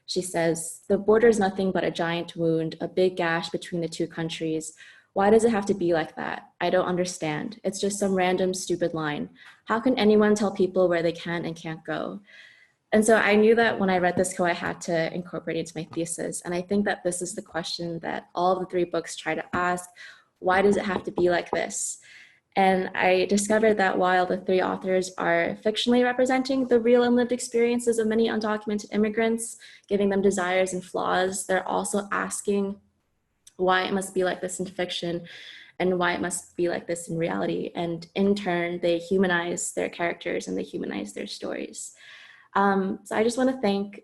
she says, "The border is nothing but a giant wound, a big gash between the 2 countries. Why does it have to be like that? I don't understand. It's just some random stupid line. How can anyone tell people where they can and can't go?" And so I knew that when I read this quote, I had to incorporate it into my thesis. And I think that this is the question that all of the 3 books try to ask. Why does it have to be like this? And I discovered that while the 3 authors are fictionally representing the real and lived experiences of many undocumented immigrants, giving them desires and flaws, they're also asking why it must be like this in fiction, and why it must be like this in reality. And in turn, they humanize their characters and they humanize their stories. So I just want to thank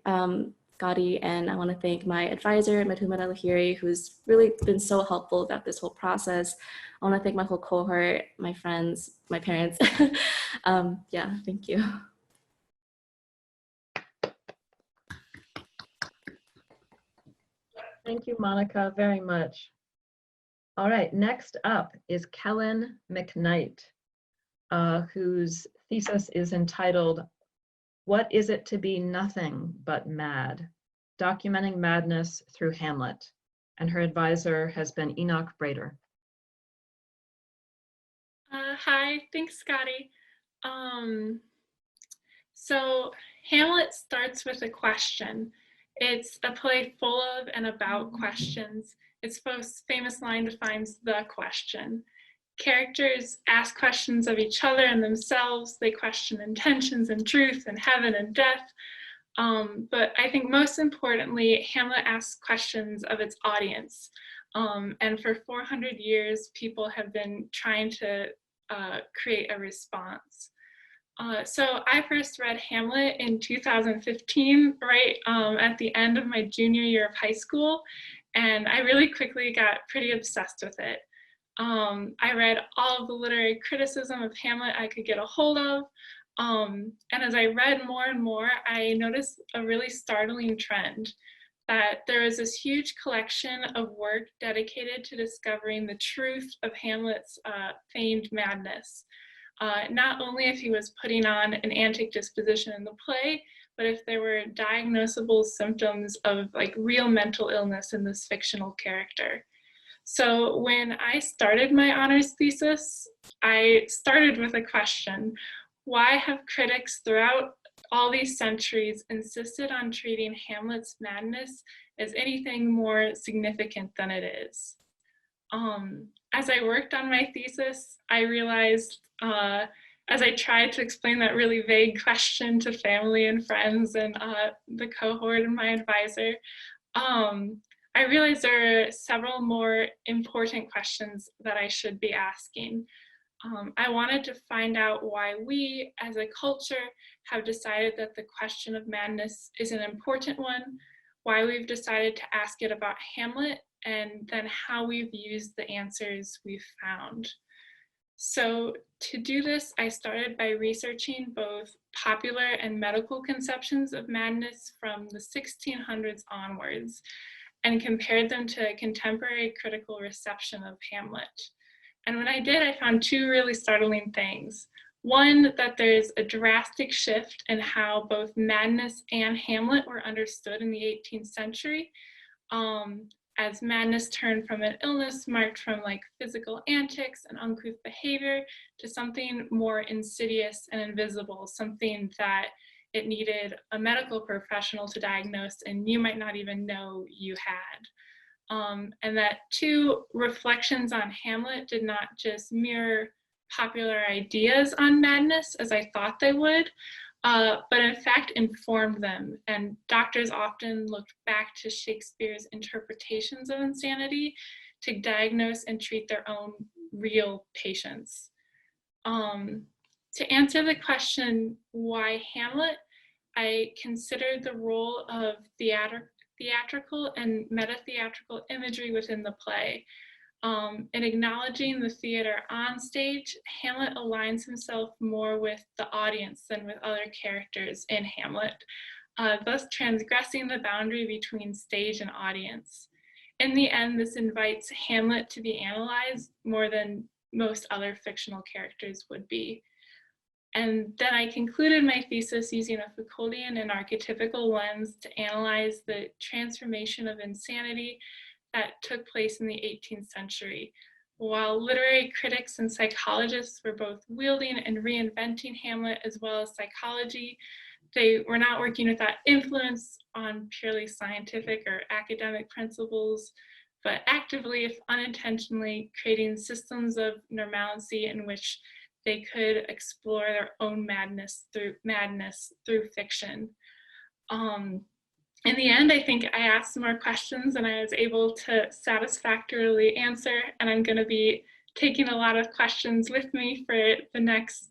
Scotty, and I want to thank my advisor, Madhuma Lahiri, who's really been so helpful about this whole process. I want to thank my whole cohort, my friends, my parents. Yeah, thank you. Thank you, Monica, very much. All right, next up is Kellyn Mcknight, whose thesis is entitled, "What is it to be nothing but mad? Documenting madness through Hamlet." And her advisor has been Enoch Brader. Hi, thanks, Scotty. So Hamlet starts with a question. It's a play full of and about questions. Its most famous line defines the question. Characters ask questions of each other and themselves. They question intentions and truth and heaven and death. But I think most importantly, Hamlet asks questions of its audience. And for 400 years, people have been trying to create a response. So I first read Hamlet in 2015, right at the end of my junior year of high school, and I really quickly got pretty obsessed with it. I read all of the literary criticism of Hamlet I could get a hold of, and as I read more and more, I noticed a really startling trend, that there was this huge collection of work dedicated to discovering the truth of Hamlet's feigned madness. Not only if he was putting on an antic disposition in the play, but if there were diagnosable symptoms of like real mental illness in this fictional character. So when I started my honors thesis, I started with a question: why have critics throughout all these centuries insisted on treating Hamlet's madness as anything more significant than it is? As I worked on my thesis, I realized, as I tried to explain that really vague question to family and friends and the cohort and my advisor, I realized there are several more important questions that I should be asking. I wanted to find out why we, as a culture, have decided that the question of madness is an important one, why we've decided to ask it about Hamlet, and then how we've used the answers we've found. So to do this, I started by researching both popular and medical conceptions of madness from the 1600s onwards, and compared them to a contemporary critical reception of Hamlet. And when I did, I found two really startling things. One, that there's a drastic shift in how both madness and Hamlet were understood in the 18th century, as madness turned from an illness marked from like physical antics and uncouth behavior to something more insidious and invisible, something that it needed a medical professional to diagnose and you might not even know you had. And that two, reflections on Hamlet did not just mirror popular ideas on madness as I thought they would, but in fact informed them. And doctors often looked back to Shakespeare's interpretations of insanity to diagnose and treat their own real patients. To answer the question, why Hamlet, I considered the role of theatrical and meta-theatrical imagery within the play. In acknowledging the theater on stage, Hamlet aligns himself more with the audience than with other characters in Hamlet, thus transgressing the boundary between stage and audience. In the end, this invites Hamlet to be analyzed more than most other fictional characters would be. And then I concluded my thesis using a Foucauldian and archetypical lens to analyze the transformation of insanity that took place in the 18th century. While literary critics and psychologists were both wielding and reinventing Hamlet as well as psychology, they were not working without influence on purely scientific or academic principles, but actively, if unintentionally, creating systems of normalcy in which they could explore their own madness through fiction. In the end, I think I asked some more questions and I was able to satisfactorily answer, and I'm going to be taking a lot of questions with me for the next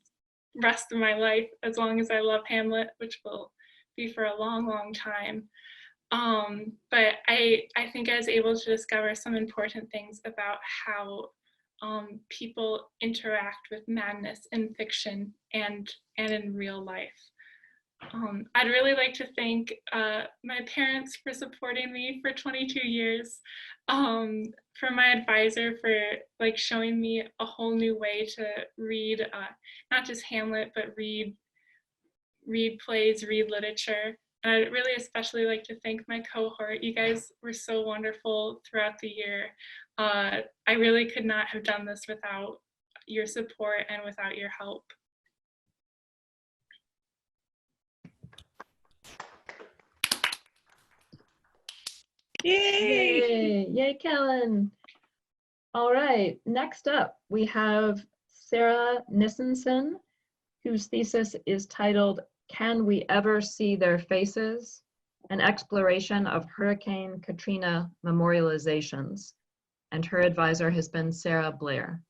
rest of my life, as long as I love Hamlet, which will be for a long, long time. But I think I was able to discover some important things about how people interact with madness in fiction and in real life. I'd really like to thank my parents for supporting me for 22 years, for my advisor for like showing me a whole new way to read, not just Hamlet, but read plays, read literature. And I'd really especially like to thank my cohort. You guys were so wonderful throughout the year. I really could not have done this without your support and without your help. Yay! Yay, Kellyn. All right, next up, we have Sarah Nisenson, whose thesis is titled, Can We Ever See Their Faces? An Exploration of Hurricane Katrina Memorializations. And her advisor has been Sarah Blair.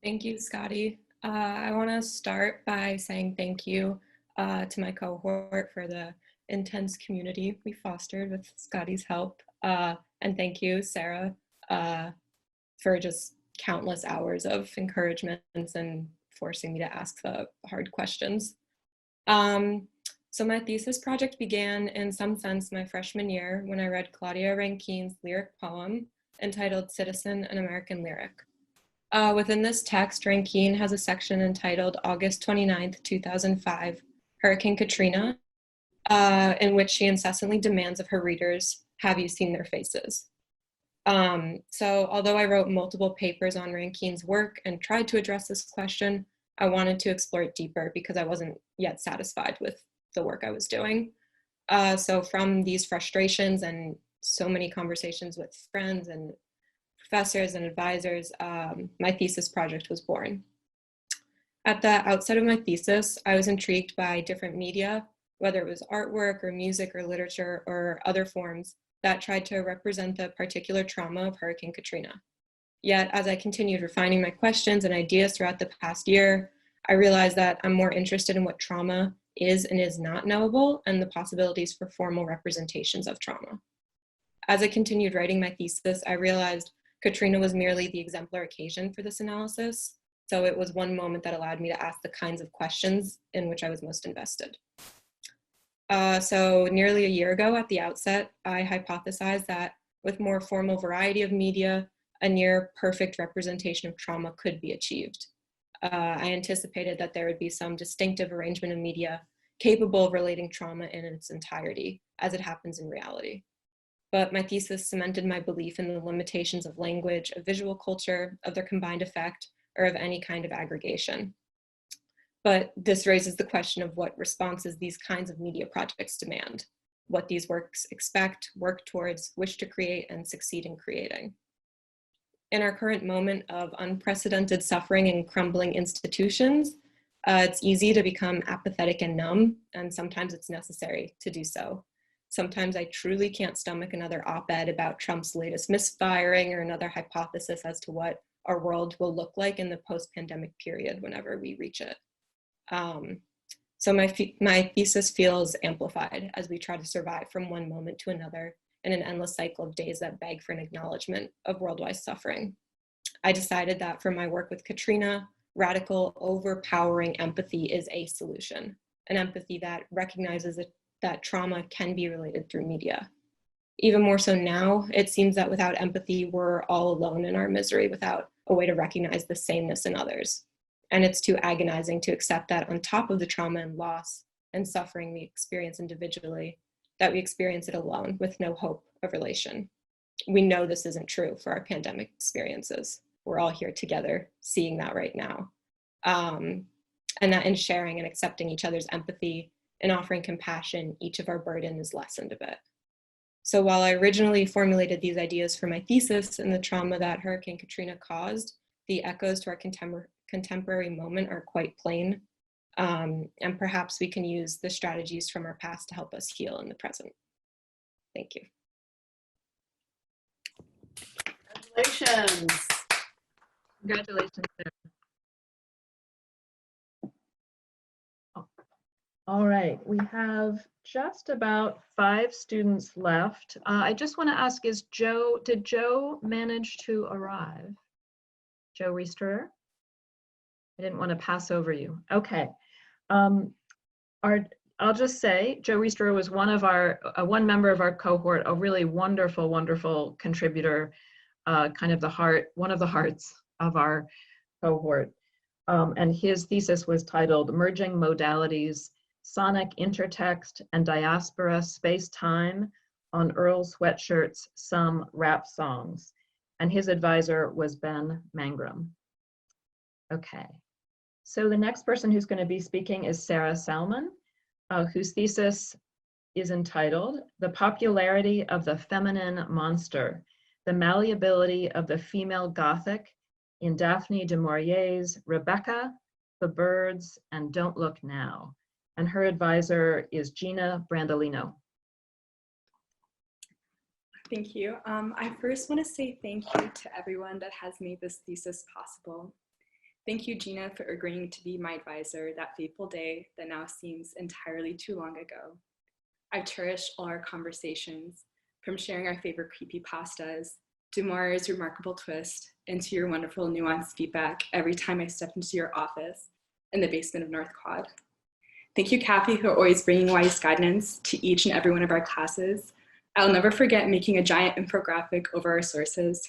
Thank you, Scotty. I want to start by saying thank you to my cohort for the intense community we fostered with Scotty's help. And thank you, Sarah, for just countless hours of encouragements and forcing me to ask the hard questions. So my thesis project began in some sense my freshman year when I read Claudia Rankine's lyric poem entitled Citizen, an American Lyric. Within this text, Rankine has a section entitled August 29th, 2005, Hurricane Katrina, in which she incessantly demands of her readers, have you seen their faces? So although I wrote multiple papers on Rankine's work and tried to address this question, I wanted to explore it deeper because I wasn't yet satisfied with the work I was doing. So from these frustrations and so many conversations with friends and professors and advisors, my thesis project was born. At the outset of my thesis, I was intrigued by different media, whether it was artwork or music or literature or other forms that tried to represent the particular trauma of Hurricane Katrina. Yet, as I continued refining my questions and ideas throughout the past year, I realized that I'm more interested in what trauma is and is not knowable and the possibilities for formal representations of trauma. As I continued writing my thesis, I realized Katrina was merely the exemplar occasion for this analysis, so it was one moment that allowed me to ask the kinds of questions in which I was most invested. So nearly a year ago at the outset, I hypothesized that with more formal variety of media, a near perfect representation of trauma could be achieved. I anticipated that there would be some distinctive arrangement of media capable of relating trauma in its entirety, as it happens in reality. But my thesis cemented my belief in the limitations of language, of visual culture, of their combined effect, or of any kind of aggregation. But this raises the question of what responses these kinds of media projects demand, what these works expect, work towards, wish to create, and succeed in creating. In our current moment of unprecedented suffering and crumbling institutions, it's easy to become apathetic and numb, and sometimes it's necessary to do so. Sometimes I truly can't stomach another op-ed about Trump's latest misfiring or another hypothesis as to what our world will look like in the post-pandemic period whenever we reach it. So my thesis feels amplified as we try to survive from one moment to another in an endless cycle of days that beg for an acknowledgement of worldwide suffering. I decided that for my work with Katrina, radical, overpowering empathy is a solution, an empathy that recognizes that trauma can be related through media. Even more so now, it seems that without empathy, we're all alone in our misery without a way to recognize the sameness in others. And it's too agonizing to accept that on top of the trauma and loss and suffering we experience individually, that we experience it alone with no hope of relation. We know this isn't true for our pandemic experiences. We're all here together seeing that right now. And that in sharing and accepting each other's empathy and offering compassion, each of our burden is lessened a bit. So while I originally formulated these ideas for my thesis and the trauma that Hurricane Katrina caused, the echoes to our contemporary moment are quite plain. And perhaps we can use the strategies from our past to help us heal in the present. Thank you. Congratulations. Congratulations, Sarah. All right, we have just about 5 students left. I just want to ask, did Joe manage to arrive? Joe Reisterer? I didn't want to pass over you. Okay. I'll just say, Joe Reisterer was one member of our cohort, a really wonderful, wonderful contributor, kind of one of the hearts of our cohort. And his thesis was titled Merging Modalities, Sonic Intertext and Diaspora Space-Time on Earl Sweatshirt's Some Rap Songs. And his advisor was Ben Mangrum. Okay, so the next person who's going to be speaking is sarahsalman, whose thesis is entitled The Popularity of the Feminine Monster, the Malleability of the Female Gothic in Daphne du Maurier's Rebecca, The Birds, and Don't Look Now. And her advisor is Gina Brandolino. Thank you. I first want to say thank you to everyone that has made this thesis possible. Thank you, Gina, for agreeing to be my advisor that fateful day that now seems entirely too long ago. I've cherished all our conversations, from sharing our favorite creepypastas, to Maurier's remarkable twist, and to your wonderful nuanced feedback every time I stepped into your office in the basement of North Quad. Thank you, Kathy, for always bringing wise guidance to each and every one of our classes. I'll never forget making a giant infographic over our sources.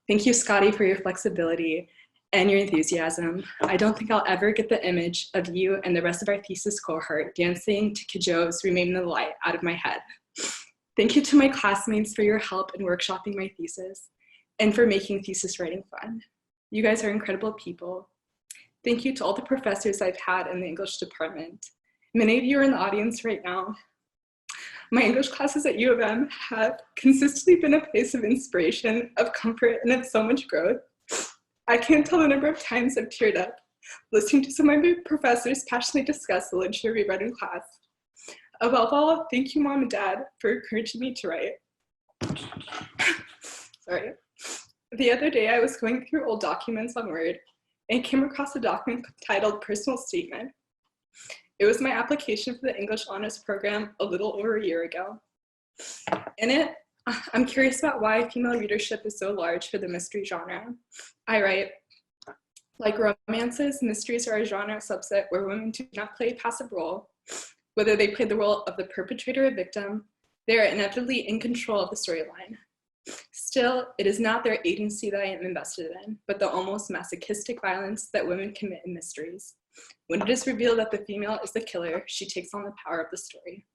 Thank you, Scotty, for your flexibility and your enthusiasm. I don't think I'll ever get the image of you and the rest of our thesis cohort dancing to Kajou's Remain in the Light out of my head. Thank you to my classmates for your help in workshopping my thesis and for making thesis writing fun. You guys are incredible people. Thank you to all the professors I've had in the English department. Many of you are in the audience right now. My English classes at U of M have consistently been a place of inspiration, of comfort, and of so much growth. I can't tell the number of times I've teared up listening to some of my professors passionately discuss the literature we read in class. Above all, thank you, Mom and Dad, for encouraging me to write. Sorry. The other day, I was going through old documents on Word and came across a document titled Personal Statement. It was my application for the English Honors Program a little over a year ago. In it, I'm curious about why female readership is so large for the mystery genre. I write, like romances, mysteries are a genre subset where women do not play a passive role. Whether they play the role of the perpetrator or victim, they are inevitably in control of the storyline. Still, it is not their agency that I am invested in, but the almost masochistic violence that women commit in mysteries. When it is revealed that the female is the killer, she takes on the power of the story.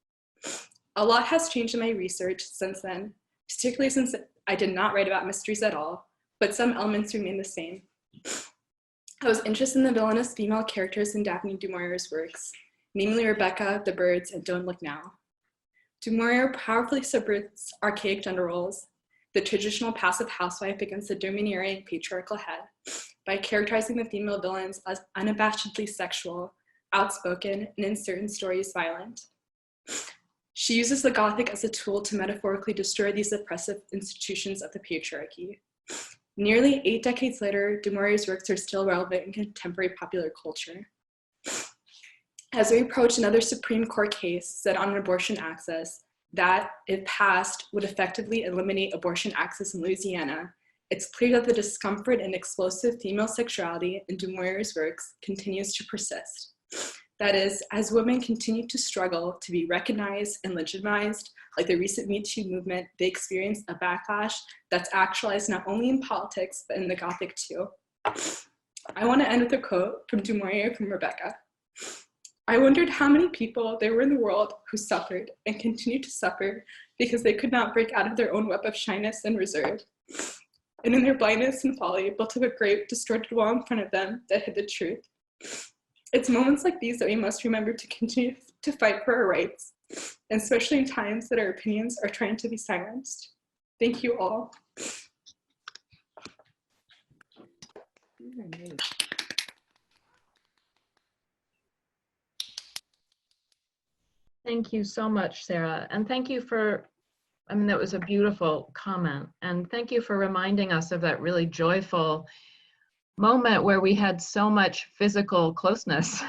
A lot has changed in my research since then, particularly since I did not write about mysteries at all, but some elements remain the same. I was interested in the villainous female characters in Daphne du Maurier's works, namely Rebecca, The Birds, and Don't Look Now. Du Maurier powerfully subverts archaic gender roles, the traditional passive housewife against the domineering patriarchal head, by characterizing the female villains as unabashedly sexual, outspoken, and in certain stories violent. She uses the Gothic as a tool to metaphorically destroy these oppressive institutions of the patriarchy. Nearly 8 decades later, du Maurier's works are still relevant in contemporary popular culture. As we approach another Supreme Court case set on abortion access that, if passed, would effectively eliminate abortion access in Louisiana, it's clear that the discomfort and explosive female sexuality in du Maurier's works continues to persist. That is, as women continue to struggle to be recognized and legitimized, like the recent Me Too movement, they experience a backlash that's actualized not only in politics, but in the Gothic too. I want to end with a quote from du Maurier from Rebecca. I wondered how many people there were in the world who suffered and continue to suffer because they could not break out of their own web of shyness and reserve, and in their blindness and folly built up a great distorted wall in front of them that hid the truth. It's moments like these that we must remember to continue to fight for our rights, and especially in times that our opinions are trying to be silenced. Thank you all. Thank you so much, Sarah. And thank you for I mean, that was a beautiful comment. And thank you for reminding us of that really joyful moment where we had so much physical closeness.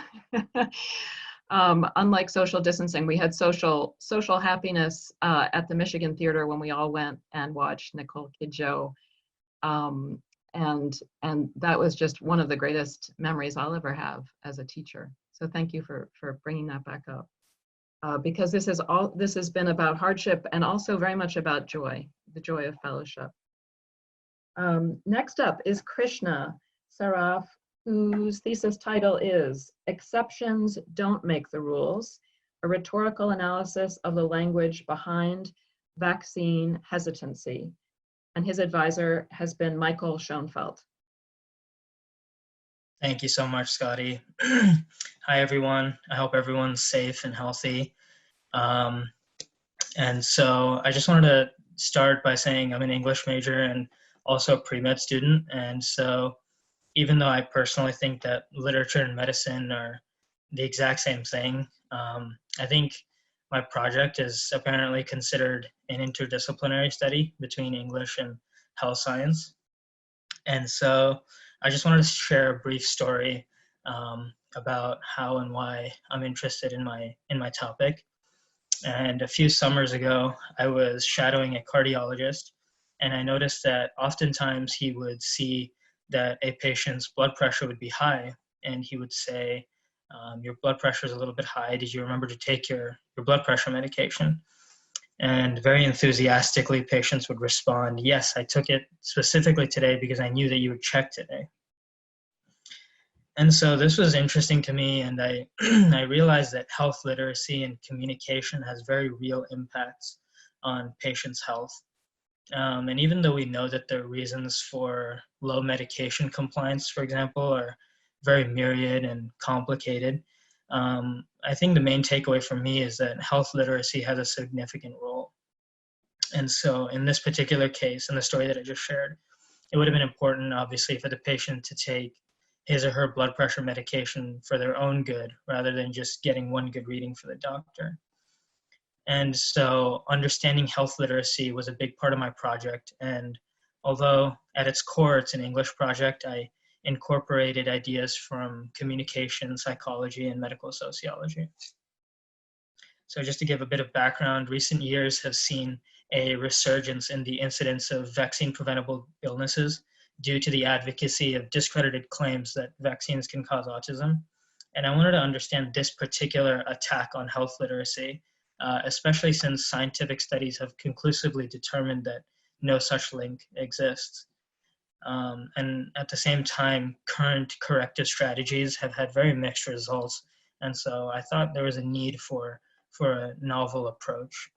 Unlike social distancing, we had social happiness at the Michigan Theater when we all went and watched Nicole Kidjo. And that was just one of the greatest memories I'll ever have as a teacher. So thank you for bringing that back up. Because this has been about hardship and also very much about joy, the joy of fellowship. Next up is Krishna Saraf, whose thesis title is Exceptions Don't Make the Rules, a rhetorical analysis of the language behind vaccine hesitancy. And his advisor has been Michael Schoenfeld. Thank you so much, Scotty. Hi, everyone. I hope everyone's safe and healthy. And so I just wanted to start by saying I'm an English major and also a pre-med student. And so even though I personally think that literature and medicine are the exact same thing, I think my project is apparently considered an interdisciplinary study between English and health science. And so I just wanted to share a brief story about how and why I'm interested in my topic. And a few summers ago, I was shadowing a cardiologist, and I noticed that oftentimes he would see that a patient's blood pressure would be high, and he would say, your blood pressure is a little bit high. Did you remember to take your blood pressure medication? And very enthusiastically, patients would respond, yes, I took it specifically today because I knew that you would check today. And so this was interesting to me, and I realized that health literacy and communication has very real impacts on patients' health. And even though we know that the reasons for low medication compliance, for example, are very myriad and complicated, I think the main takeaway for me is that health literacy has a significant role. And so in this particular case, in the story that I just shared, it would have been important, obviously, for the patient to take his or her blood pressure medication for their own good, rather than just getting one good reading for the doctor. And so understanding health literacy was a big part of my project. And although at its core, it's an English project, I incorporated ideas from communication, psychology, and medical sociology. So just to give a bit of background, recent years have seen a resurgence in the incidence of vaccine-preventable illnesses due to the advocacy of discredited claims that vaccines can cause autism. And I wanted to understand this particular attack on health literacy, especially since scientific studies have conclusively determined that no such link exists. And at the same time, current corrective strategies have had very mixed results. And so I thought there was a need for a novel approach.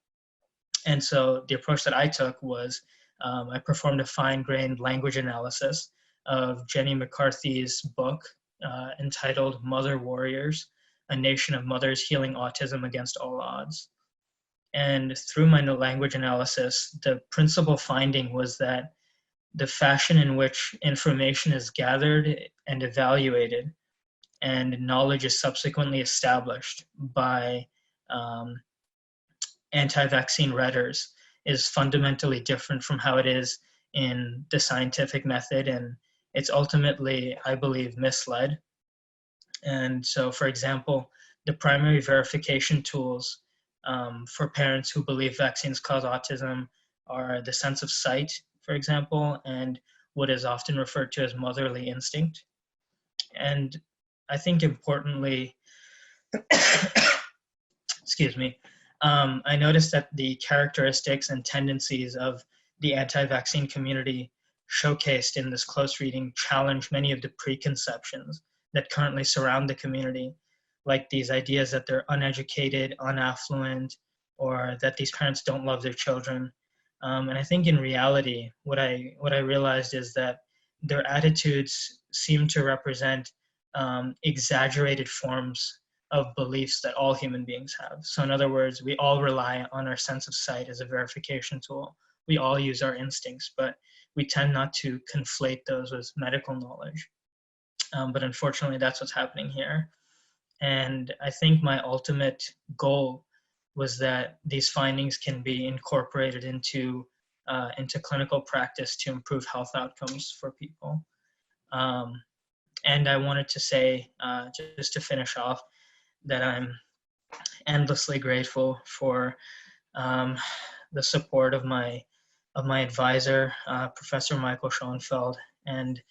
And so the approach that I took was I performed a fine-grained language analysis of Jenny McCarthy's book entitled Mother Warriors, A Nation of Mothers Healing Autism Against All Odds. And through my language analysis, the principal finding was that the fashion in which information is gathered and evaluated and knowledge is subsequently established by anti-vaccine redders is fundamentally different from how it is in the scientific method, and it's ultimately, I believe, misled. And so, for example, the primary verification tools for parents who believe vaccines cause autism are the sense of sight, for example, and what is often referred to as motherly instinct. And I think importantly, excuse me, I noticed that the characteristics and tendencies of the anti-vaccine community showcased in this close reading challenge many of the preconceptions that currently surround the community, like these ideas that they're uneducated, unaffluent, or that these parents don't love their children. And I think in reality, what I realized is that their attitudes seem to represent exaggerated forms of beliefs that all human beings have. So in other words, we all rely on our sense of sight as a verification tool. We all use our instincts, but we tend not to conflate those with medical knowledge. But unfortunately, that's what's happening here. And I think my ultimate goal was that these findings can be incorporated into clinical practice to improve health outcomes for people. And I wanted to say, just to finish off, that I'm endlessly grateful for the support of my advisor, Professor Michael Schoenfeld, and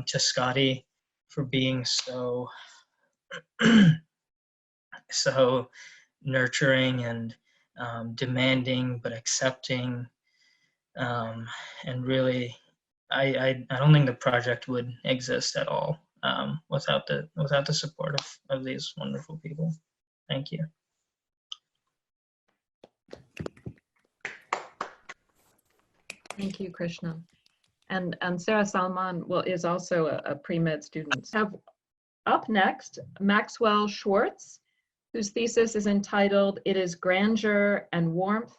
to Scotty for being so so nurturing and demanding but accepting, and really I don't think the project would exist at all without the support of these wonderful people. Thank you. Thank you, Krishna. And Sarah Salman is also a pre-med student. Up next, Maxwell Schwartz, whose thesis is entitled, "It is Grandeur and Warmth,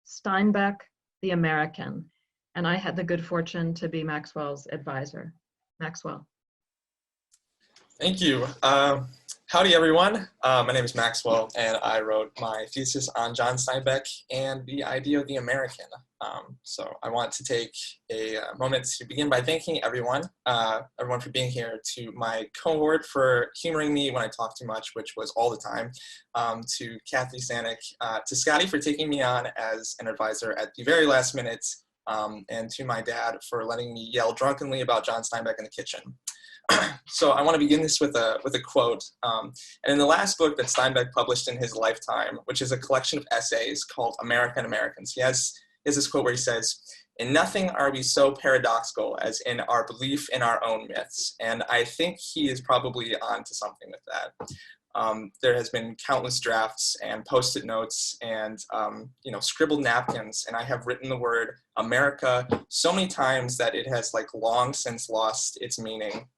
Steinbeck, the American." And I had the good fortune to be Maxwell's advisor. Maxwell. Thank you. Howdy, everyone. My name is Maxwell, and I wrote my thesis on John Steinbeck and the idea of the American. So I want to take a moment to begin by thanking everyone for being here, to my cohort for humoring me when I talk too much, which was all the time, to Kathy Stanek, to Scotty for taking me on as an advisor at the very last minute, and to my dad for letting me yell drunkenly about John Steinbeck in the kitchen. So I want to begin this with a quote. And in the last book that Steinbeck published in his lifetime, which is a collection of essays called American Americans, he has this quote where he says, "In nothing are we so paradoxical as in our belief in our own myths." And I think he is probably onto something with that. There has been countless drafts and Post-it notes and scribbled napkins, and I have written the word America so many times that it has long since lost its meaning.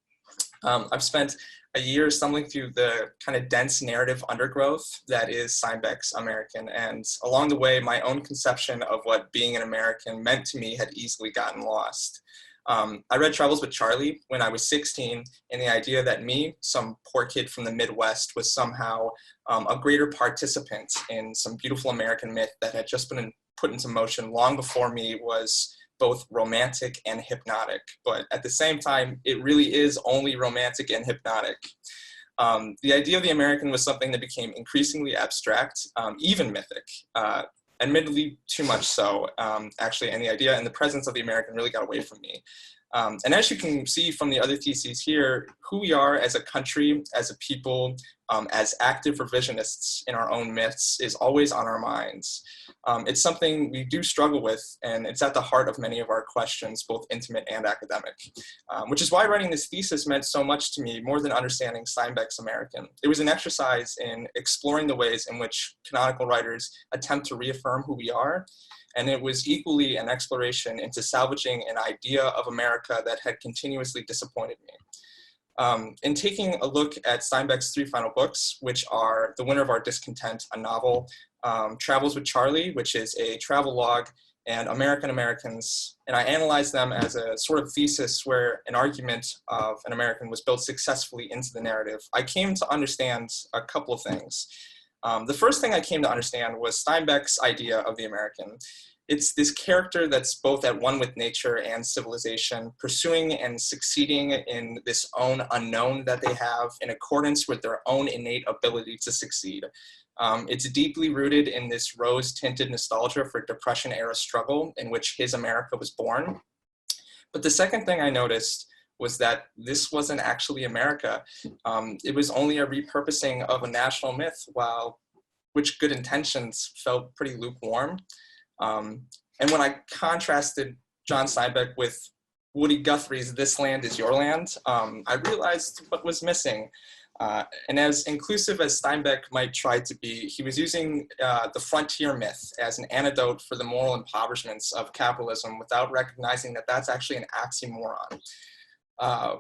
I've spent a year stumbling through the kind of dense narrative undergrowth that is Steinbeck's American, and along the way, my own conception of what being an American meant to me had easily gotten lost. I read Travels with Charlie when I was 16, and the idea that me, some poor kid from the Midwest, was somehow a greater participant in some beautiful American myth that had just been put into motion long before me was both romantic and hypnotic. But at the same time, it really is only romantic and hypnotic. The idea of the American was something that became increasingly abstract, even mythic. Admittedly, too much so, actually, and the idea and the presence of the American really got away from me. And as you can see from the other theses here, who we are as a country, as a people, as active revisionists in our own myths is always on our minds. It's something we do struggle with, and it's at the heart of many of our questions, both intimate and academic, which is why writing this thesis meant so much to me, more than understanding Steinbeck's American. It was an exercise in exploring the ways in which canonical writers attempt to reaffirm who we are, and it was equally an exploration into salvaging an idea of America that had continuously disappointed me. In taking a look at Steinbeck's three final books, which are The Winter of Our Discontent, a novel, Travels with Charlie, which is a travel log, and American Americans, and I analyzed them as a sort of thesis where an argument of an American was built successfully into the narrative, I came to understand a couple of things. The first thing I came to understand was Steinbeck's idea of the American. It's this character that's both at one with nature and civilization, pursuing and succeeding in this own unknown that they have in accordance with their own innate ability to succeed. It's deeply rooted in this rose-tinted nostalgia for Depression-era struggle in which his America was born. But the second thing I noticed was that this wasn't actually America. It was only a repurposing of a national myth, which good intentions felt pretty lukewarm. And when I contrasted John Steinbeck with Woody Guthrie's This Land Is Your Land, I realized what was missing. And as inclusive as Steinbeck might try to be, he was using the frontier myth as an antidote for the moral impoverishments of capitalism without recognizing that that's actually an oxymoron.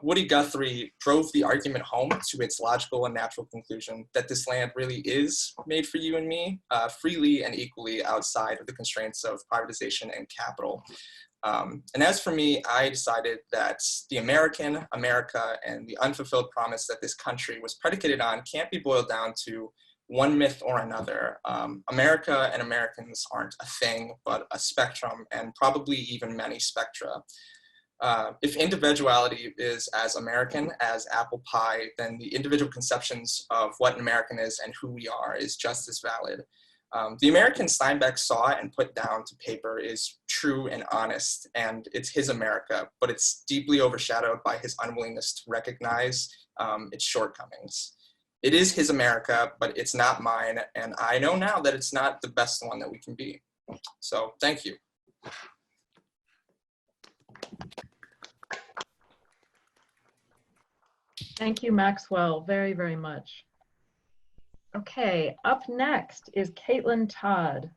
Woody Guthrie drove the argument home to its logical and natural conclusion that this land really is made for you and me, freely and equally outside of the constraints of privatization and capital. And as for me, I decided that the America, and the unfulfilled promise that this country was predicated on can't be boiled down to one myth or another. America and Americans aren't a thing, but a spectrum, and probably even many spectra. If individuality is as American as apple pie, then the individual conceptions of what an American is and who we are is just as valid. The American Steinbeck saw and put down to paper is true and honest, and it's his America, but it's deeply overshadowed by his unwillingness to recognize its shortcomings. It is his America, but it's not mine, and I know now that it's not the best one that we can be. So thank you. Thank you, Maxwell, very, very much. Okay, up next is Caitlin Todd.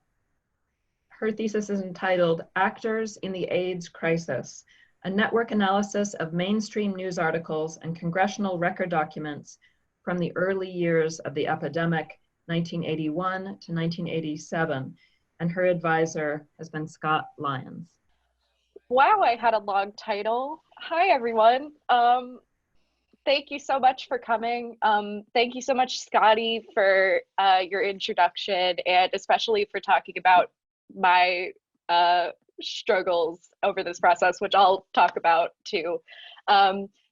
Her thesis is entitled Actors in the AIDS Crisis, a network analysis of mainstream news articles and congressional record documents from the early years of the epidemic, 1981 to 1987. And her advisor has been Scott Lyons. Wow, I had a long title. Hi, everyone. Thank you so much for coming. Thank you so much, Scotty, for your introduction, and especially for talking about my struggles over this process, which I'll talk about too.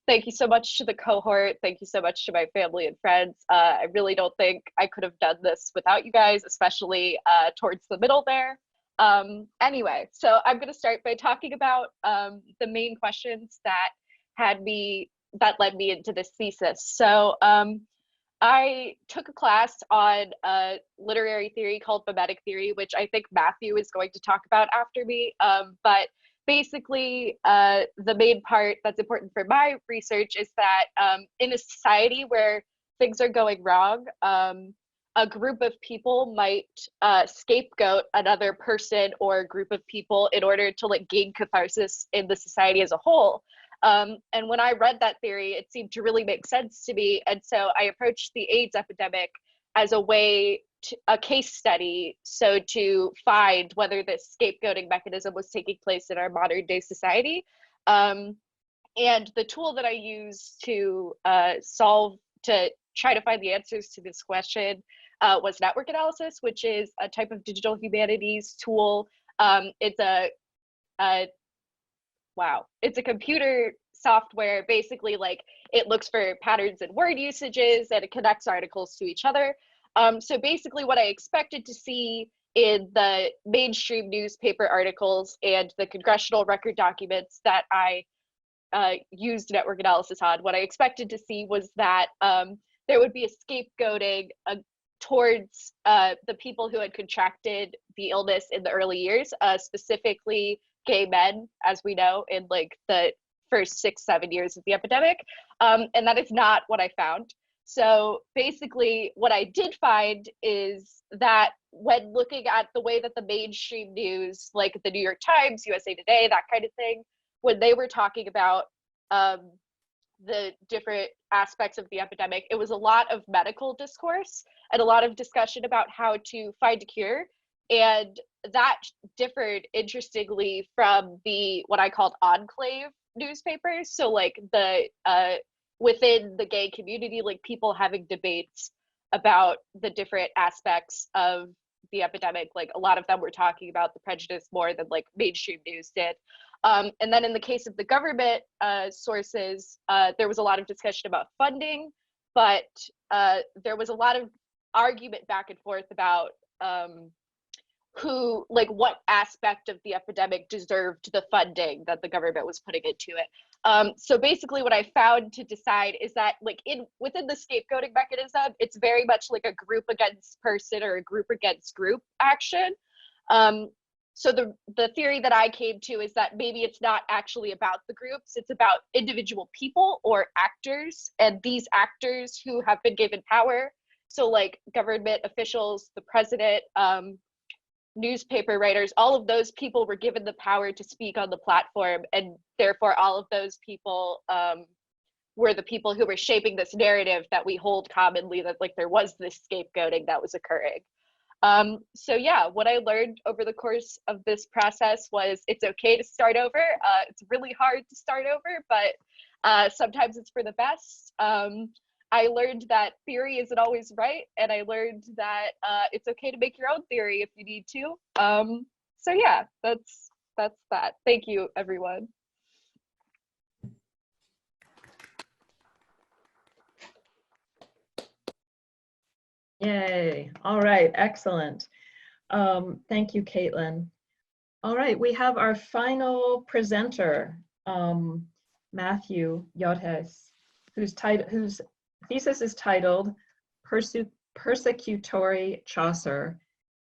Thank you so much to the cohort. Thank you so much to my family and friends. I really don't think I could have done this without you guys, especially towards the middle there. Anyway, so I'm going to start by talking about the main questions that led me into this thesis. So I took a class on literary theory called mimetic theory, which I think Matthew is going to talk about after me. But basically, the main part that's important for my research is that in a society where things are going wrong, a group of people might scapegoat another person or a group of people in order to like gain catharsis in the society as a whole. And when I read that theory, it seemed to really make sense to me. And so I approached the AIDS epidemic as a case study, so to find whether this scapegoating mechanism was taking place in our modern day society. And the tool that I used to try to find the answers to this question was network analysis, which is a type of digital humanities tool. It's a computer software. Basically, like, it looks for patterns in word usages and it connects articles to each other. So basically what I expected to see in the mainstream newspaper articles and the congressional record documents that I used network analysis on, what I expected to see was that there would be a scapegoating towards the people who had contracted the illness in the early years, specifically gay men, as we know, in like the first 6-7 years of the epidemic. And that is not what I found. So basically what I did find is that when looking at the way that the mainstream news, like the New York Times, USA Today, that kind of thing, when they were talking about the different aspects of the epidemic, it was a lot of medical discourse and a lot of discussion about how to find a cure. And that differed, interestingly, from the what I called enclave newspapers. So like the within the gay community, like people having debates about the different aspects of the epidemic. Like a lot of them were talking about the prejudice more than like mainstream news did. And then in the case of the government sources, there was a lot of discussion about funding, but there was a lot of argument back and forth about what aspect of the epidemic deserved the funding that the government was putting into it. So basically what I found to decide is that within the scapegoating mechanism, it's very much like a group against person or a group against group action. So the theory that I came to is that maybe it's not actually about the groups, it's about individual people or actors, and these actors who have been given power. So like government officials, the president, newspaper writers, all of those people were given the power to speak on the platform, and therefore all of those people were the people who were shaping this narrative that we hold commonly, that like there was this scapegoating that was occurring. So yeah, what I learned over the course of this process was it's okay to start over. It's really hard to start over, but sometimes it's for the best. I learned that theory isn't always right, and I learned that it's okay to make your own theory if you need to. So yeah, that's that. Thank you, everyone. Yay. All right, excellent. Thank you, Caitlin. All right, we have our final presenter, Matthew Yothes, whose thesis is titled Persecutory Chaucer,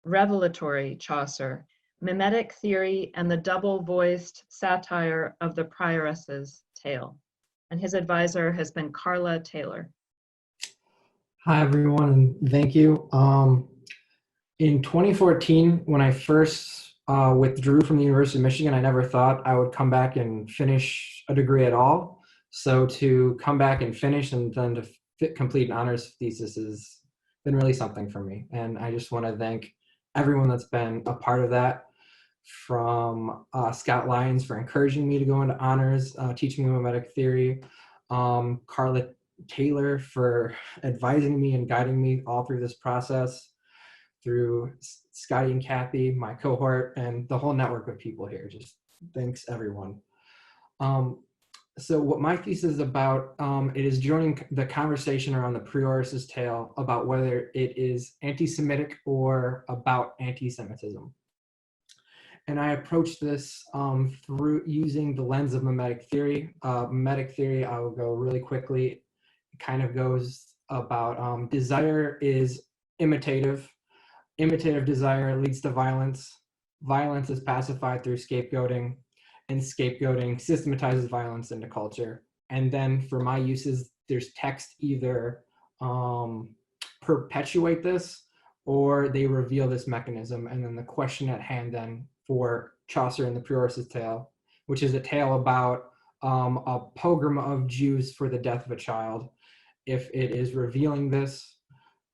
Revelatory Chaucer, Mimetic Theory and the Double-Voiced Satire of the Prioress's Tale. And his advisor has been Carla Taylor. Hi, everyone, and thank you. In 2014, when I first withdrew from the University of Michigan, I never thought I would come back and finish a degree at all. So to come back and finish and then to complete an honors thesis has been really something for me. And I just want to thank everyone that's been a part of that, from Scott Lyons for encouraging me to go into honors, teaching me mimetic theory, Carla Taylor for advising me and guiding me all through this process, through Scotty and Kathy, my cohort, and the whole network of people here. Just thanks, everyone. So what my thesis is about, it is joining the conversation around the Prioress's Tale about whether it is anti-Semitic or about anti-Semitism. And I approach this through using the lens of mimetic theory. Mimetic theory, I will go really quickly. It kind of goes about desire is imitative. Imitative desire leads to violence. Violence is pacified through scapegoating, and scapegoating systematizes violence into culture. And then for my uses, there's text either perpetuate this or they reveal this mechanism. And then the question at hand then for Chaucer and the Prioress's Tale, which is a tale about a pogrom of Jews for the death of a child, if it is revealing this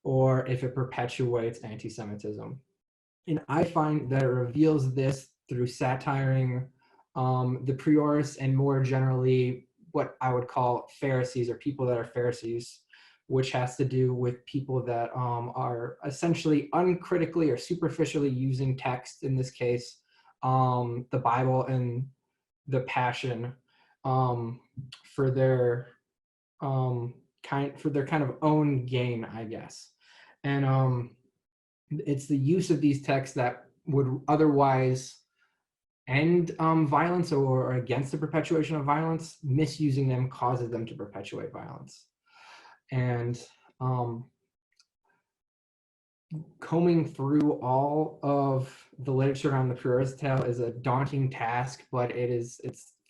or if it perpetuates anti-Semitism. And I find that it reveals this through satiring the Prioress and more generally what I would call Pharisees or people that are Pharisees, which has to do with people that are essentially uncritically or superficially using text, in this case, the Bible and the Passion, for their kind of own gain, I guess. And it's the use of these texts that would otherwise end violence or against the perpetuation of violence. Misusing them causes them to perpetuate violence. And combing through all of the literature on the Prioress's Tale is a daunting task, but it's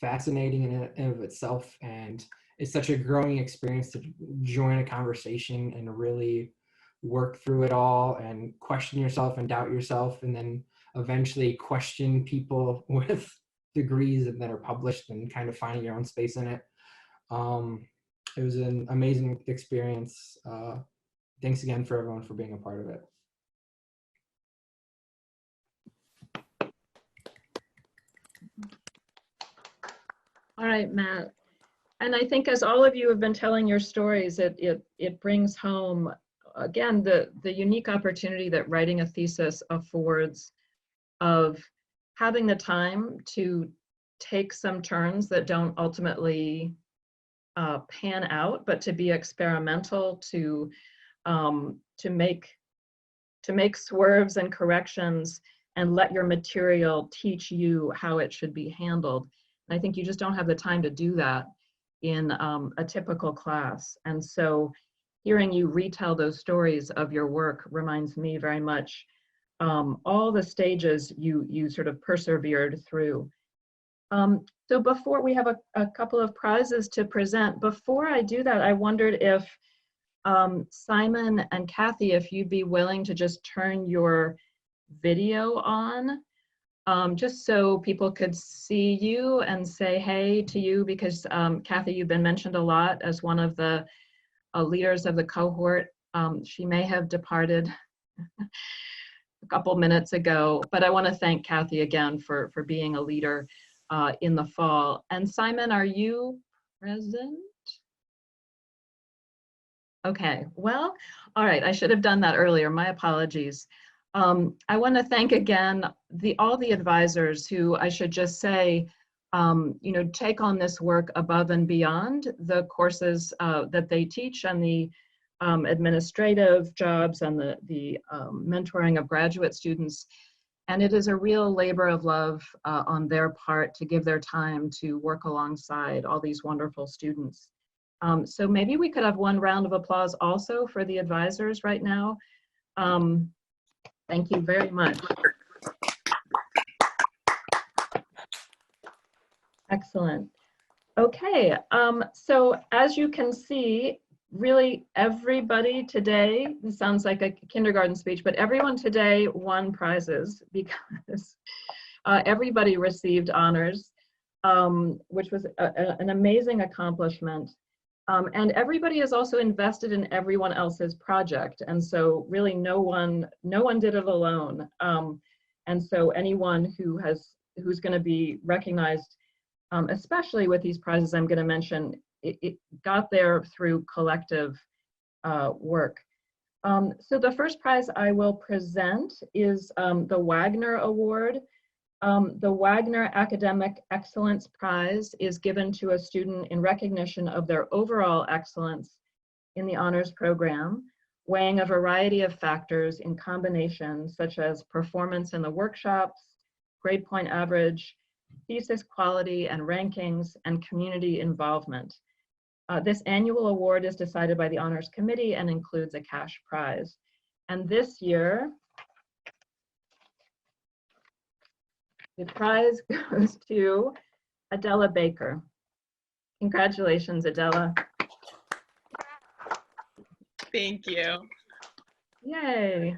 fascinating in and of itself, and it's such a growing experience to join a conversation and really work through it all and question yourself and doubt yourself, and then eventually question people with degrees that are published and kind of finding your own space in it. It was an amazing experience. Thanks again for everyone for being a part of it. All right, Matt. And I think as all of you have been telling your stories, it brings home, again, the unique opportunity that writing a thesis affords of having the time to take some turns that don't ultimately pan out, but to be experimental, to make swerves and corrections and let your material teach you how it should be handled. And I think you just don't have the time to do that in a typical class. And so hearing you retell those stories of your work reminds me very much all the stages you sort of persevered through. So before we have a couple of prizes to present, before I do that, I wondered if Simon and Kathy, if you'd be willing to just turn your video on, just so people could see you and say hey to you, because Kathy, you've been mentioned a lot as one of the leaders of the cohort. She may have departed a couple minutes ago, but I want to thank Kathy again for being a leader in the fall. And Simon, are you present? Okay, well, all right, I should have done that earlier. My apologies. I want to thank again all the advisors who, I should just say, take on this work above and beyond the courses that they teach and the administrative jobs and the mentoring of graduate students. And it is a real labor of love on their part to give their time to work alongside all these wonderful students. So maybe we could have one round of applause also for the advisors right now. Thank you very much. Excellent. Okay, so as you can see, really everybody today, this sounds like a kindergarten speech, but everyone today won prizes because everybody received honors, which was an amazing accomplishment. And everybody is also invested in everyone else's project. And so really no one did it alone. And so anyone who's going to be recognized, especially with these prizes I'm going to mention, it got there through collective work. So the first prize I will present is the Wagner Award. The Wagner Academic Excellence Prize is given to a student in recognition of their overall excellence in the honors program, weighing a variety of factors in combination, such as performance in the workshops, grade point average, thesis quality and rankings, and community involvement. This annual award is decided by the Honors Committee and includes a cash prize. And this year, the prize goes to Adela Baker. Congratulations, Adela. Thank you. Yay.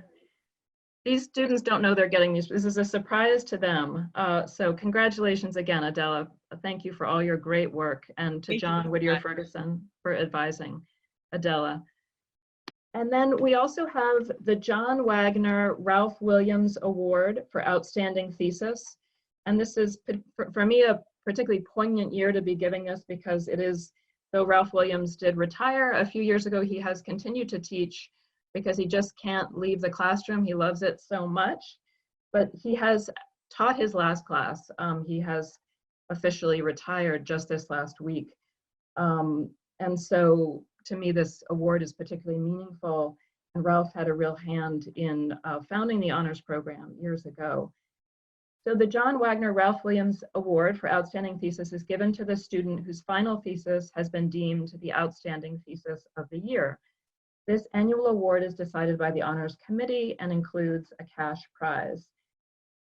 These students don't know they're getting these. This is a surprise to them. So congratulations again, Adela. Thank you for all your great work, and to John Whittier Ferguson for advising Adela. And then we also have the John Wagner Ralph Williams Award for Outstanding Thesis. And this is, for me, a particularly poignant year to be giving this because it is, though Ralph Williams did retire a few years ago, he has continued to teach because he just can't leave the classroom. He loves it so much, but he has taught his last class. He has officially retired just this last week. And so to me, this award is particularly meaningful. And Ralph had a real hand in founding the honors program years ago. So the John Wagner Ralph Williams Award for Outstanding Thesis is given to the student whose final thesis has been deemed the outstanding thesis of the year. This annual award is decided by the Honors Committee and includes a cash prize.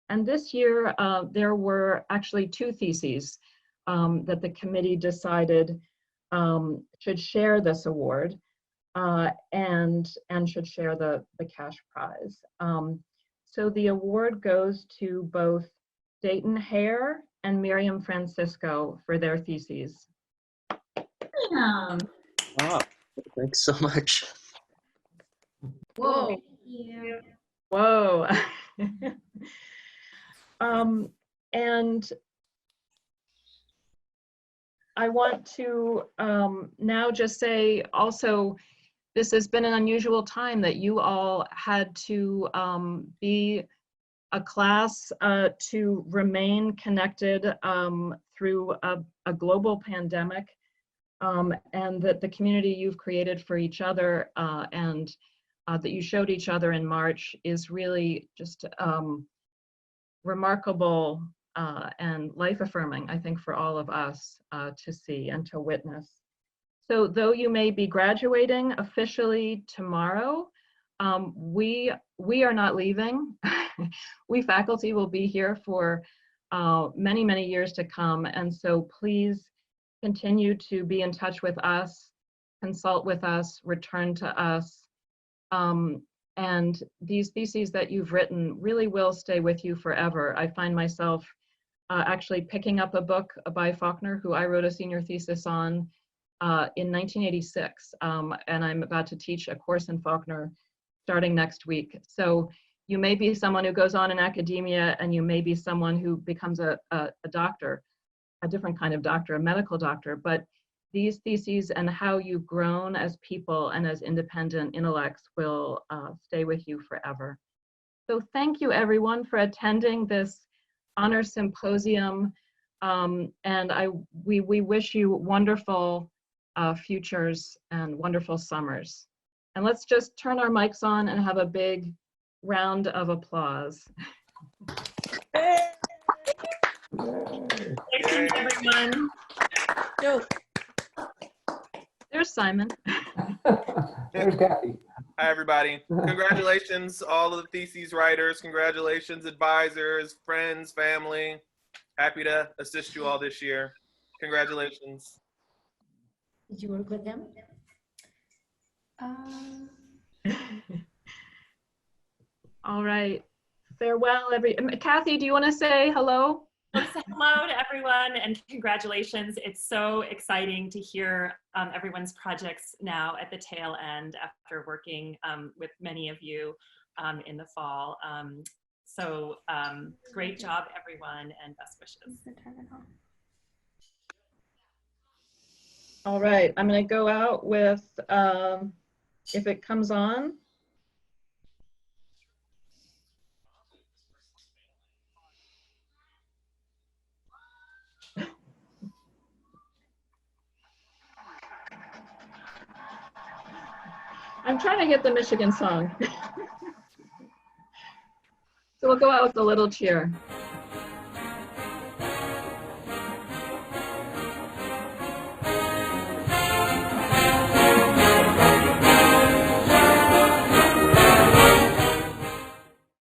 And this year, there were actually two theses that the committee decided should share this award and should share the cash prize. So the award goes to both Dayton Hare and Miriam Francisco for their theses. Wow, thanks so much. Whoa. Whoa. And I want to now just say also, this has been an unusual time that you all had to be a class to remain connected through a global pandemic, and that the community you've created for each other and that you showed each other in March is really just remarkable and life-affirming, I think, for all of us to see and to witness. So though you may be graduating officially tomorrow, we are not leaving. We faculty will be here for many, many years to come. And so please continue to be in touch with us, consult with us, return to us. And these theses that you've written really will stay with you forever. I find myself actually picking up a book by Faulkner, who I wrote a senior thesis on in 1986. And I'm about to teach a course in Faulkner starting next week. So you may be someone who goes on in academia, and you may be someone who becomes a doctor, a different kind of doctor, a medical doctor, but these theses and how you've grown as people and as independent intellects will stay with you forever. So thank you everyone for attending this honor symposium. And we wish you wonderful futures and wonderful summers. And let's just turn our mics on and have a big round of applause. Congratulations, everyone. There's Simon. There's Kathy. Hi, everybody. Congratulations, all of the theses writers. Congratulations, advisors, friends, family. Happy to assist you all this year. Congratulations. Did you work with them? All right. Farewell, Kathy, do you want to say hello? Hello to everyone and congratulations. It's so exciting to hear everyone's projects now at the tail end after working with many of you in the fall. So great job, everyone, and best wishes. All right, I'm going to go out with, if it comes on. I'm trying to get the Michigan song. So we'll go out with a little cheer.